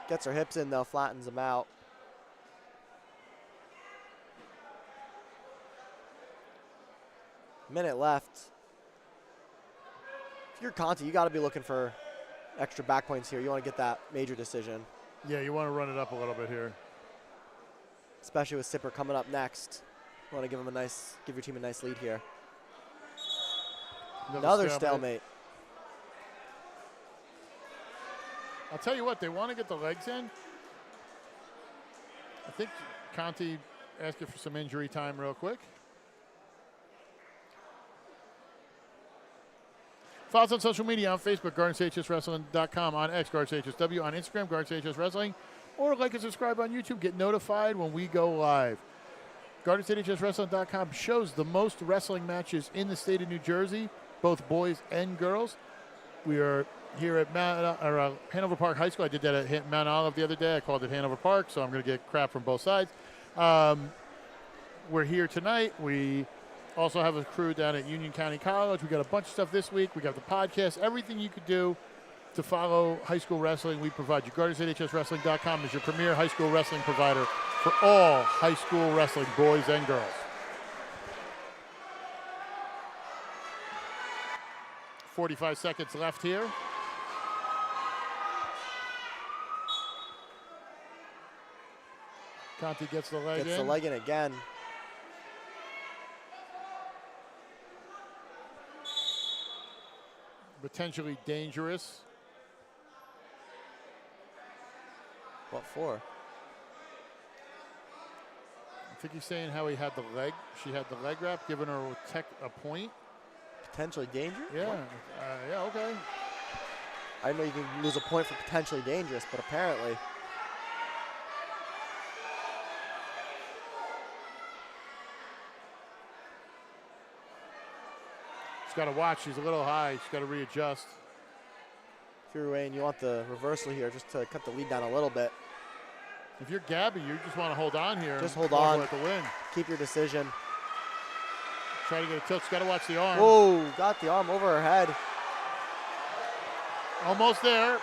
Gets her hips in, though, flattens them out. Minute left. If you're Conti, you got to be looking for extra back points here. You want to get that major decision. Yeah, you want to run it up a little bit here. Especially with Sipper coming up next. You want to give your team a nice lead here. Another stalemate. I'll tell you what, they want to get the legs in. I think Conti asking for some injury time real quick. Follow us on social media on Facebook, GardensHSWrestling.com, on X, GardensHSW, on Instagram, GardensHSWrestling, or like and subscribe on YouTube. Get notified when we go live. GardensHSWrestling.com shows the most wrestling matches in the state of New Jersey, both boys and girls. We are here at Hanover Park High School. I did that at Mount Olive the other day. I called it Hanover Park, so I'm going to get crap from both sides. We're here tonight. We also have a crew down at Union County College. We got a bunch of stuff this week. We got the podcast. Everything you could do to follow high school wrestling, we provide you. GardensHSWrestling.com is your premier high school wrestling provider for all high school wrestling, boys and girls. .45 seconds left here. Conti gets the leg in. Gets the leg in again. Potentially dangerous. What for? I think he's saying how he had the leg. She had the leg wrap, giving her a point. Potentially dangerous? Yeah. Yeah, okay. I know you can lose a point for potentially dangerous, but apparently. She's got to watch. She's a little high. She's got to readjust. If you're Wayne, you want the reversal here just to cut the lead down a little bit. If you're Gabby, you just want to hold on here. Just hold on. At the win. Keep your decision. Try to get a tilt. She's got to watch the arm. Whoa, got the arm over her head. Almost there.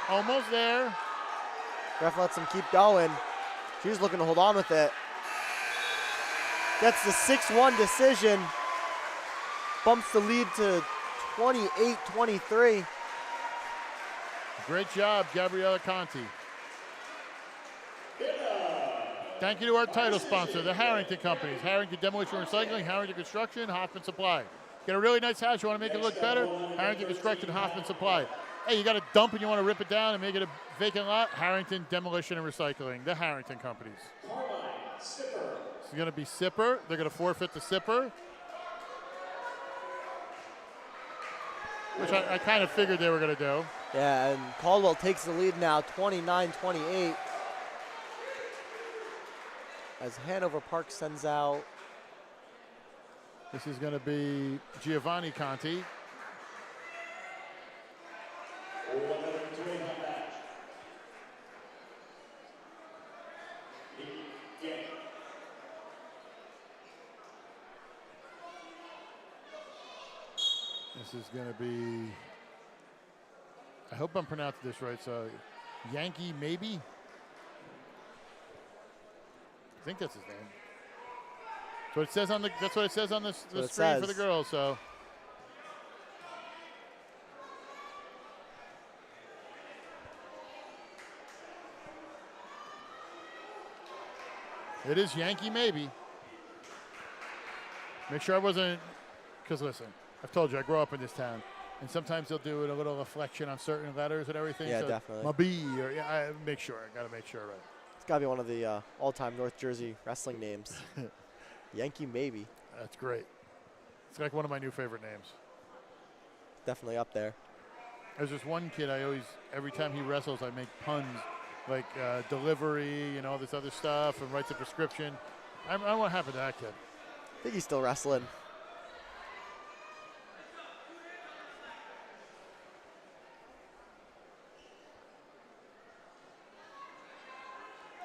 Almost there. Ref lets him keep going. She's looking to hold on with it. Gets the 6-1 decision. Bumps the lead to 28-23. Great job, Gabriella Conti. Thank you to our title sponsor, the Harrington Companies. Harrington Demolition and Recycling, Harrington Construction, Hoffman Supply. Get a really nice house, you want to make it look better? Harrington Construction, Hoffman Supply. Hey, you got a dump and you want to rip it down and make it a vacant lot? Harrington Demolition and Recycling, the Harrington Companies. This is going to be Sipper. They're going to forfeit the Sipper, which I kind of figured they were going to do. Yeah, and Caldwell takes the lead now, 29-28. As Hanover Park sends out. This is going to be Giovanni Conti. This is going to be, I hope I'm pronouncing this right, so Yankee maybe? I think that's his name. That's what it says on the screen for the girls. So it is Yankee maybe. Make sure I wasn't, because listen, I've told you I grew up in this town, and sometimes they'll do a little reflection on certain letters and everything. Yeah, so definitely. My B or I make sure. I gotta make sure right. It's got to be one of the all-time North Jersey wrestling names. Yankee maybe. That's great. It's like one of my new favorite names. Definitely up there. There's this one kid every time he wrestles, I make puns like delivery and all this other stuff and writes a prescription. I don't know what happened to that kid. I think he's still wrestling.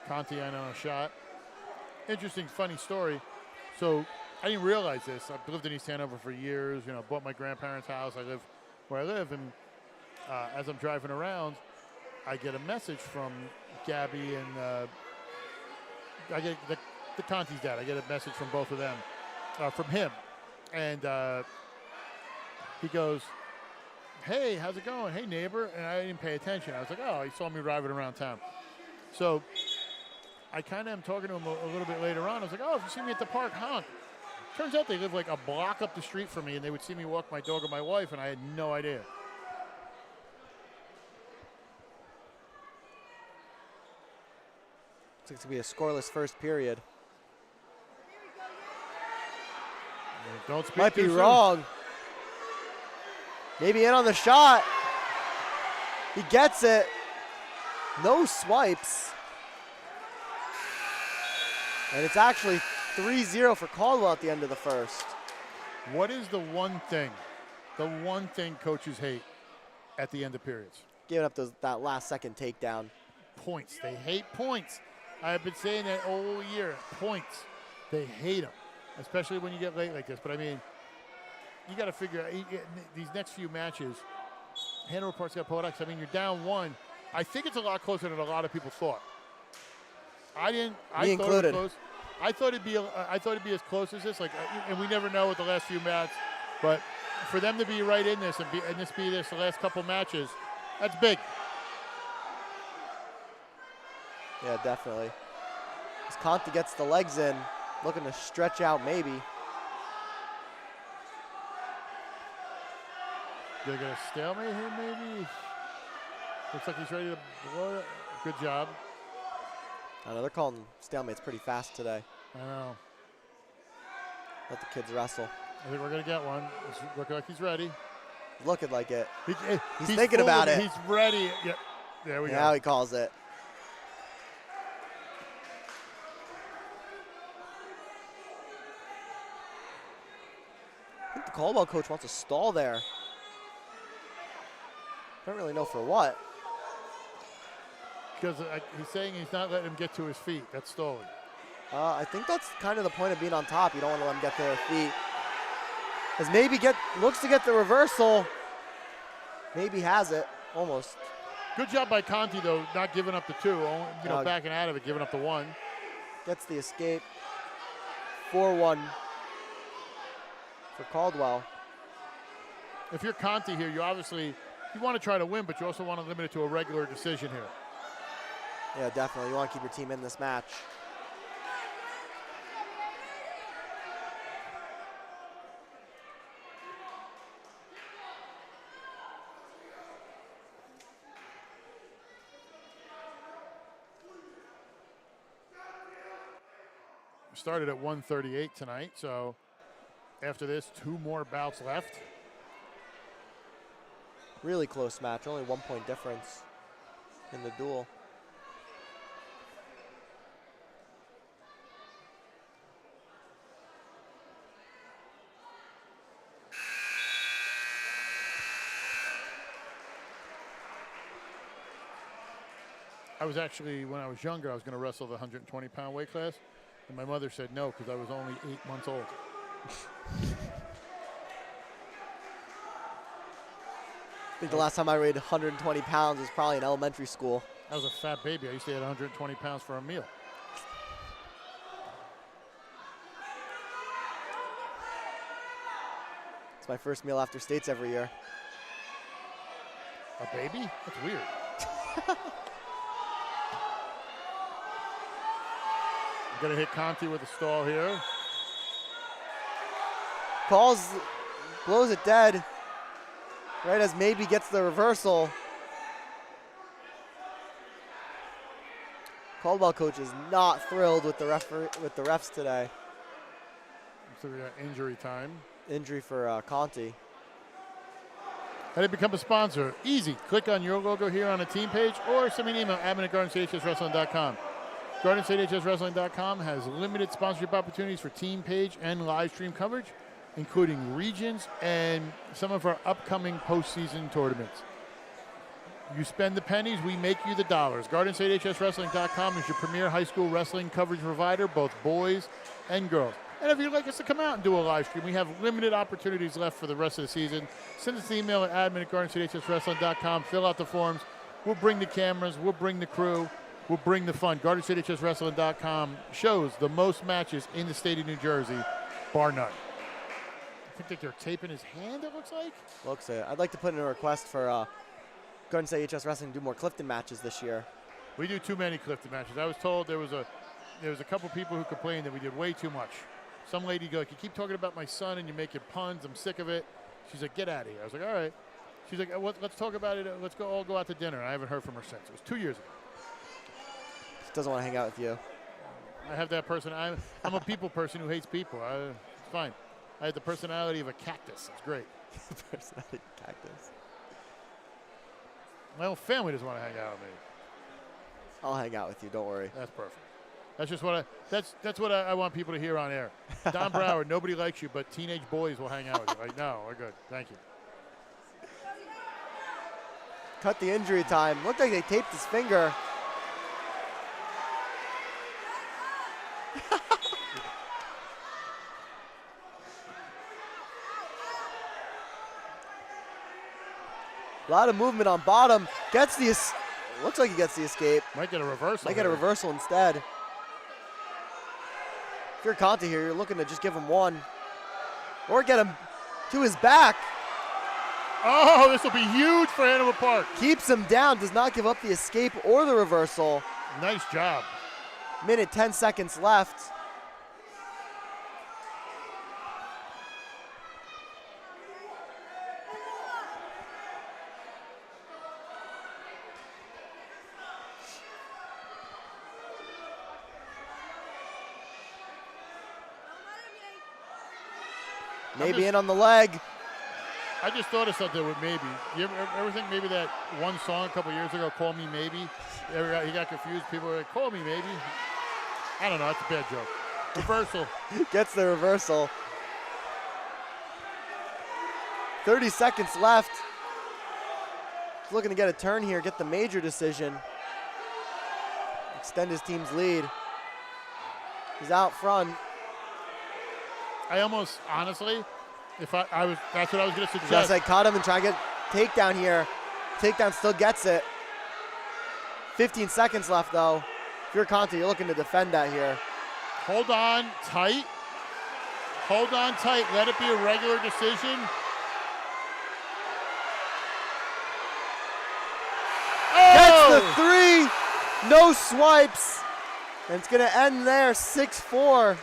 Conti in on a shot. Interesting, funny story. So I didn't realize this. I've lived in East Hanover for years. You know, bought my grandparents' house. I live where I live, and as I'm driving around, I get a message from Gabby and I get the Conti's dad. I get a message from both of them, from him, and he goes, "Hey, how's it going? Hey, neighbor." And I didn't pay attention. I was like, "Oh, he saw me driving around town." So I kind of am talking to him a little bit later on. I was like, "Oh, if you see me at the park, honk." Turns out they live like a block up the street from me, and they would see me walk my dog or my wife, and I had no idea. It's going to be a scoreless first period. Don't speak Might be too soon. wrong. Maybe in on the shot. He gets it. No swipes. And it's actually 3-0 for Caldwell at the end of the first. What is the one thing coaches hate at the end of periods? Giving up that last second takedown. Points. They hate points. I've been saying that all year. Points. They hate them, especially when you get late like this. But I mean, you got to figure out these next few matches. Hanover Park's got to pull it out. I mean, you're down one. I think it's a lot closer than a lot of people thought. I didn't. Me included. Close. I thought it'd be as close as this. Like, and we never know with the last few matches. But for them to be right in this and this be the last couple matches, that's big. Yeah, definitely. As Conti gets the legs in, looking to stretch out maybe. They're going to stalemate here maybe. Looks like he's ready to blow it. Good job. I know they're calling stalemates pretty fast today. I know. Let the kids wrestle. I think we're going to get one. It's looking like he's ready. Looking like it. He's thinking about it. He's ready. Yep. There we go. Now he calls it. I think the Caldwell coach wants a stall there. Don't really know for what. Because he's saying he's not letting him get to his feet. That's stolen. I think that's kind of the point of being on top. You don't want to let them get to their feet. As maybe looks to get the reversal. Maybe has it, almost. Good job by Conti, though, not giving up the two. Backing out of it, giving up the one. Gets the escape. 4-1 for Caldwell. If you're Conti here, you want to try to win, but you also want to limit it to a regular decision here. Yeah, definitely. You want to keep your team in this match. We started at 138 tonight, so after this, 2 more bouts left. Really close match, only 1 point difference in the duel. I was actually, when I was younger, I was going to wrestle the 120-pound weight class, and my mother said no because I was only 8 months old. I think the last time I weighed 120 pounds was probably in elementary school. I was a fat baby. I used to eat 120 pounds for a meal. It's my first meal after states every year. A baby? That's weird. Going to hit Conti with a stall here. Blows it dead. Right as maybe gets the reversal. Caldwell coach is not thrilled with the refs today. So we got injury time. Injury for Conti. How to become a sponsor? Easy. Click on your logo here on the team page or send me an email, admin@GardenStateHSWrestling.com. GardenStateHSWrestling.com has limited sponsorship opportunities for team page and live stream coverage, including regions and some of our upcoming postseason tournaments. You spend the pennies, we make you the dollars. GardenStateHSWrestling.com is your premier high school wrestling coverage provider, both boys and girls. And if you'd like us to come out and do a live stream, we have limited opportunities left for the rest of the season. Send us an email at admin@GardenStateHSWrestling.com. Fill out the forms. We'll bring the cameras. We'll bring the crew. We'll bring the fun. GardenStateHSWrestling.com shows the most matches in the state of New Jersey, bar none. I think they're taping his hand, it looks like. Looks it. I'd like to put in a request for Garden State HS Wrestling to do more Clifton matches this year. We do too many Clifton matches. I was told there was a couple people who complained that we did way too much. Some lady go, like, you keep talking about my son and you're making puns. I'm sick of it. She's like, get out of here. I was like, all right. She's like, let's talk about it. Let's all go out to dinner. I haven't heard from her since. It was 2 years ago. She doesn't want to hang out with you. I have that person. I'm a people person who hates people. It's fine. I have the personality of a cactus. It's great. Personality of a cactus. My whole family doesn't want to hang out with me. I'll hang out with you. Don't worry. That's perfect. That's just what that's what I want people to hear on air. Don Brower, nobody likes you, but teenage boys will hang out with you. Like, no, we're good. Thank you. Cut the injury time. Looked like they taped his finger. A lot of movement on bottom. Gets the looks like he gets the escape. Might get a reversal. Might get a reversal instead. If you're Conte here, you're looking to just give him one. Or get him to his back. Oh, this will be huge for Hanover Park. Keeps him down, does not give up the escape or the reversal. Nice job. Minute, 10 seconds left. Maybe in on the leg. I just thought of something with maybe. You ever think maybe that one song a couple years ago, Call Me Maybe? He got confused. People were like, call me maybe. I don't know. That's a bad joke. Reversal. Gets the reversal. 30 seconds left. He's looking to get a turn here, get the major decision. Extend his team's lead. He's out front. I almost, honestly, if I was, that's what I was going to suggest. Just like caught him and try to get takedown here. Takedown still gets it. 15 seconds left though. If you're Conte, you're looking to defend that here. Hold on tight. Hold on tight. Let it be a regular decision. Gets the three. No swipes. And it's going to end there, 6-4.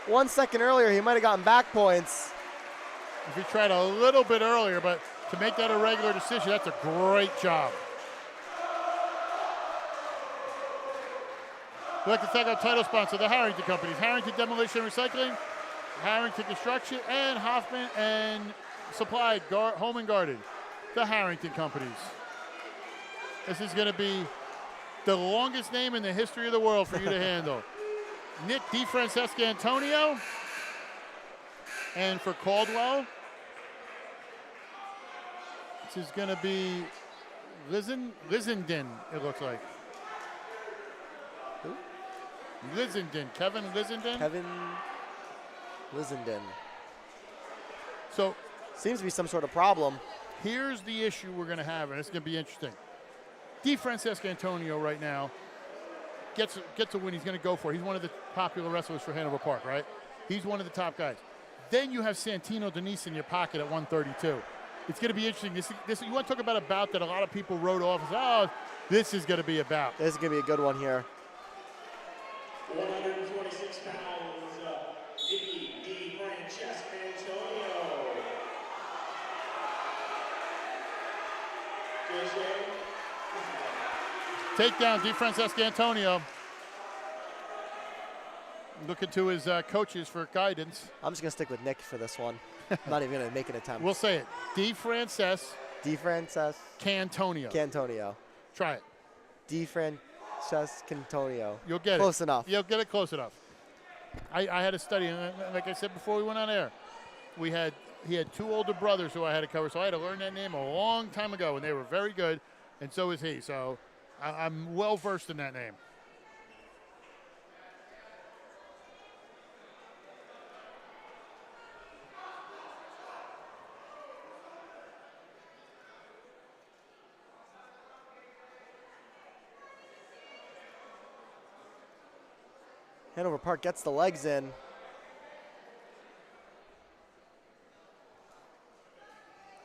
1 second earlier, he might have gotten back points. If he tried a little bit earlier, but to make that a regular decision, that's a great job. We'd like to thank our title sponsor, the Harrington Companies, Harrington Demolition and Recycling, Harrington Construction, and Hoffman and Supply, Home and Garden, the Harrington Companies. This is going to be the longest name in the history of the world for you to handle. Nick Antonio, and for Caldwell, this is going to be Lizenden, it looks like. Who? Lizenden, Kevin Lizenden. Kevin Lizenden. So, seems to be some sort of problem. Here's the issue we're going to have, and it's going to be interesting. Antonio right now gets a win. He's going to go for it. He's one of the popular wrestlers for Hanover Park, right? He's one of the top guys. Then you have Santino Denise in your pocket at 132. It's going to be interesting. This you want to talk about a bout that a lot of people wrote off as, oh, this is going to be a bout. This is going to be a good one here. 126 pounds, Nicky Antonio. Takedown, Antonio. Looking to his coaches for guidance. I'm just going to stick with Nick for this one. I'm not even going to make an attempt. We'll say it. Cantonio. Cantonio. Try it. Cantonio. You'll get Close enough. You'll get it close enough. I had a study, and like I said before we went on air, we had he had 2 older brothers who I had to cover, so I had to learn that name a long time ago, and they were very good, and so is he. So I'm well versed in that name. Hanover Park gets the legs in.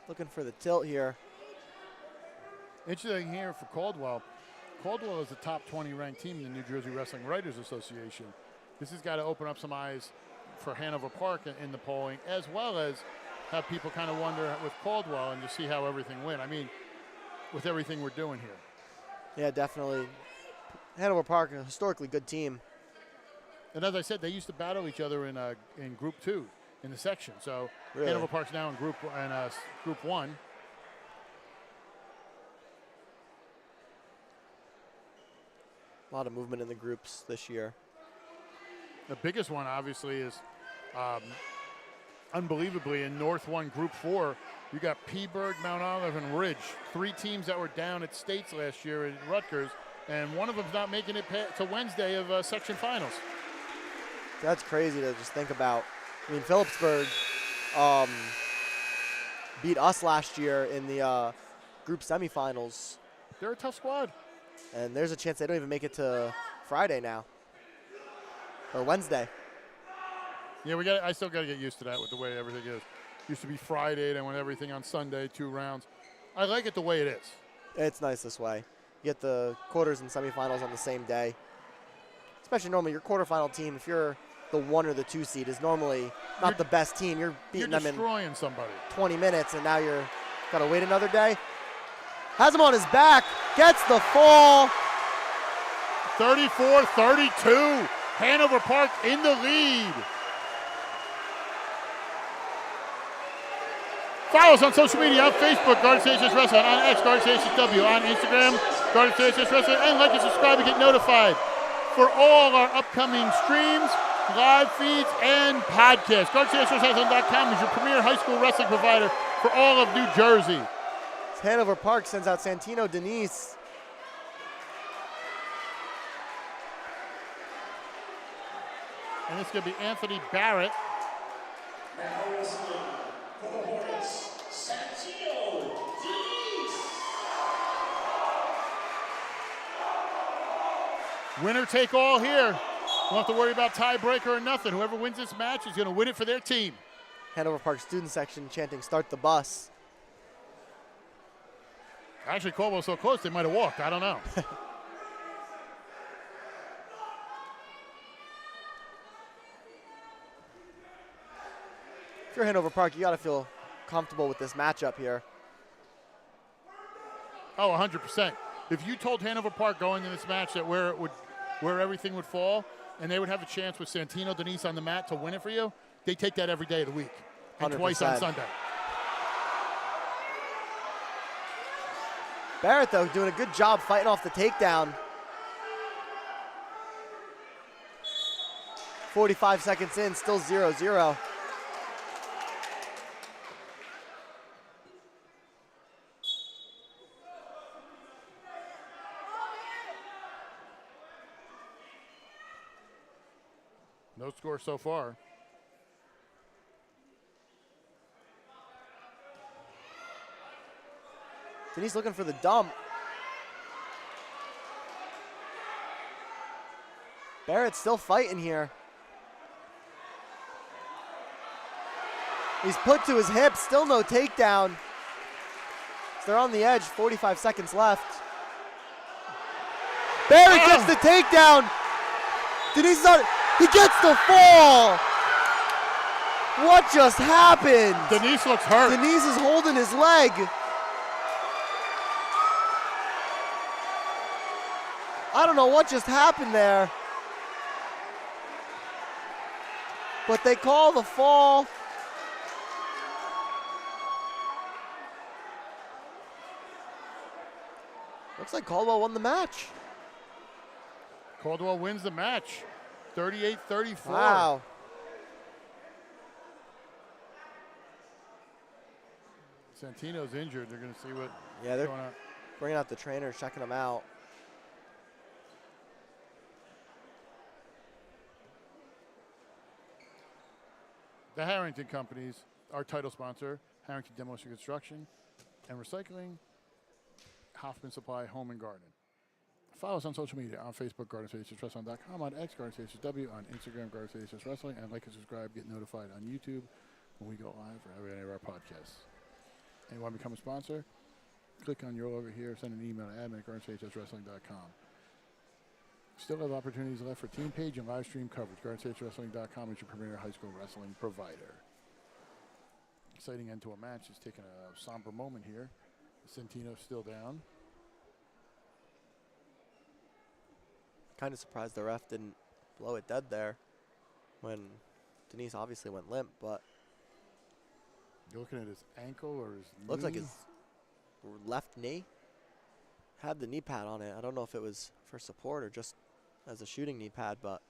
Looking for the tilt here. Interesting here for Caldwell. Caldwell is the top 20 ranked team in the New Jersey Wrestling Writers Association. This has got to open up some eyes for Hanover Park in the polling, as well as have people kind of wonder with Caldwell and just see how everything went. I mean, with everything we're doing here. Yeah, definitely. Hanover Park, a historically good team. And as I said, they used to battle each other in Group 2 in the section. So Really? Hanover Park's now in Group 1. A lot of movement in the groups this year. The biggest one, obviously, is unbelievably in North 1 Group 4. You got Peaburg, Mount Olive, and Ridge. 3 teams that were down at States last year at Rutgers, and one of them's not making it to Wednesday of section finals. That's crazy to just think about. I mean, Phillipsburg beat us last year in the group semifinals. They're a tough squad. And there's a chance they don't even make it to Friday now. Or Wednesday. Yeah, I still got to get used to that with the way everything is. Used to be Friday, then went everything on Sunday, 2 rounds. I like it the way it is. It's nice this way. You get the quarters and semifinals on the same day. Especially normally your quarterfinal team, if you're the 1 or the 2 seed, is normally not the best team. You're beating them in destroying somebody. 20 minutes, and now you're got to wait another day. Has him on his back, gets the fall. 34-32, Hanover Park in the lead. Follow us on social media, on Facebook, Garden State HS Wrestling, on X, Garden State HSW, on Instagram, Garden State HS Wrestling, and like and subscribe to get notified for all our upcoming streams, live feeds, and podcasts. GardenStateHSWrestling.com is your premier high school wrestling provider for all of New Jersey. Hanover Park sends out Santino Denise. And this is going to be Anthony Barrett. Now wrestling for the Hornets, Santino Denise. Winner take all here. Don't have to worry about tiebreaker or nothing. Whoever wins this match is going to win it for their team. Hanover Park student section chanting, "Start the bus." Actually, Caldwell's so close they might have walked. I don't know. If you're Hanover Park, you got to feel comfortable with this matchup here. Oh, 100%. If you told Hanover Park going into this match that where everything would fall and they would have a chance with Santino Denise on the mat to win it for you, they take that every day of the week and 100%. twice on Sunday. Barrett, though, doing a good job fighting off the takedown. 45 seconds in, still 0-0. No score so far. Denise looking for the dump. Barrett's still fighting here. He's put to his hips, still no takedown. So they're on the edge, 45 seconds left. Barrett gets the takedown. Denise is on it. He gets the fall. What just happened? Denise looks hurt. Denise is holding his leg. I don't know what just happened there. But they call the fall. Looks like Caldwell won the match. Caldwell wins the match, 38-34. Wow. Santino's injured. They're going to see what Yeah, they're going on. bringing out the trainer, checking him out. The Harrington Companies, our title sponsor, Harrington Demolition Construction and Recycling, Hoffman Supply Home and Garden. Follow us on social media on Facebook, GardenStationsWrestling.com, on X, GardenStationsW, on Instagram, GardenStationsWrestling, and like and subscribe, get notified on YouTube when we go live or any of our podcasts. And you want to become a sponsor? Click on your logo here, send an email to admin@GardenStationsWrestling.com. Still have opportunities left for team page and live stream coverage. GardenStationsWrestling.com is your premier high school wrestling provider. Exciting end to a match. It's taking a somber moment here. Santino's still down. Kind of surprised the ref didn't blow it dead there when Denise obviously went limp, but You're looking at his ankle or his knee? looks like his left knee had the knee pad on it. I don't know if it was for support or just as a shooting knee pad, but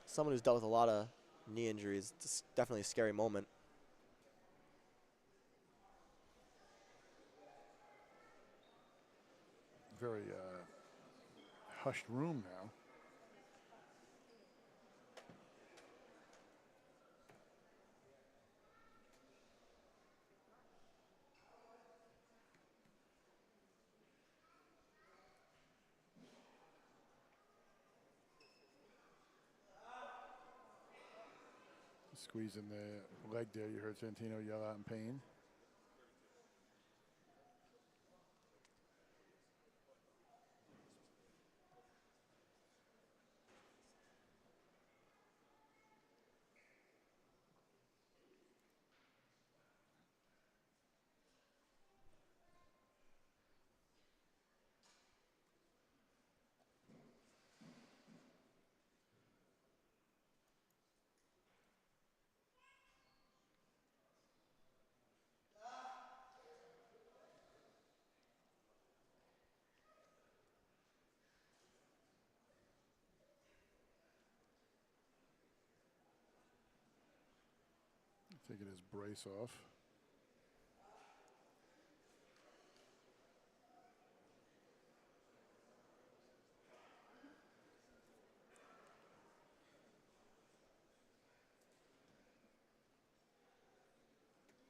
someone who's dealt with a lot of knee injuries, it's definitely a scary moment. Very hushed room now. Squeezing the leg there. You heard Santino yell out in pain. Taking his brace off.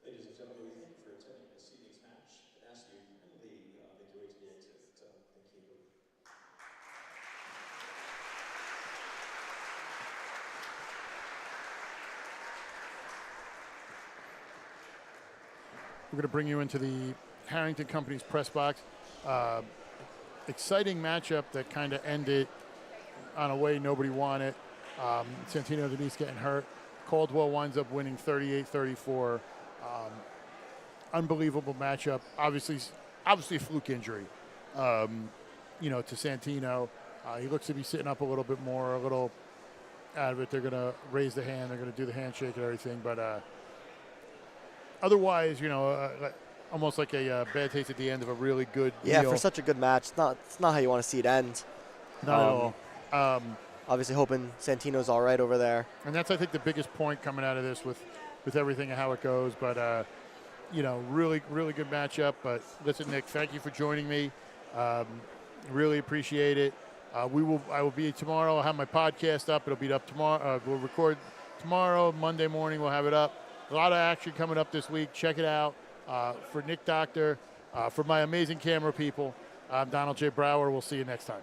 Ladies and gentlemen, we thank you for attending this evening's match and ask you kindly make your way to the exit. Thank you. We're going to bring you into the Harrington Company's press box. Exciting matchup that kind of ended on a way nobody wanted. Santino and Denise getting hurt. Caldwell winds up winning 38-34. Unbelievable matchup. Obviously a fluke injury, to Santino. He looks to be sitting up a little bit more, a little out of it. They're going to raise the hand. They're going to do the handshake and everything. But otherwise, almost like a bad taste at the end of a really good Yeah, deal. for such a good match, it's not how you want to see it end. Not at all. Obviously hoping Santino's all right over there. And that's, I think, the biggest point coming out of this with everything and how it goes. But, really, really good matchup. But listen, Nick, thank you for joining me. Really appreciate it. I will be tomorrow. I'll have my podcast up. It'll be up tomorrow. We'll record tomorrow. Monday morning, we'll have it up. A lot of action coming up this week. Check it out. For Nick Doktor, for my amazing camera people, I'm Donald J. Brower. We'll see you next time.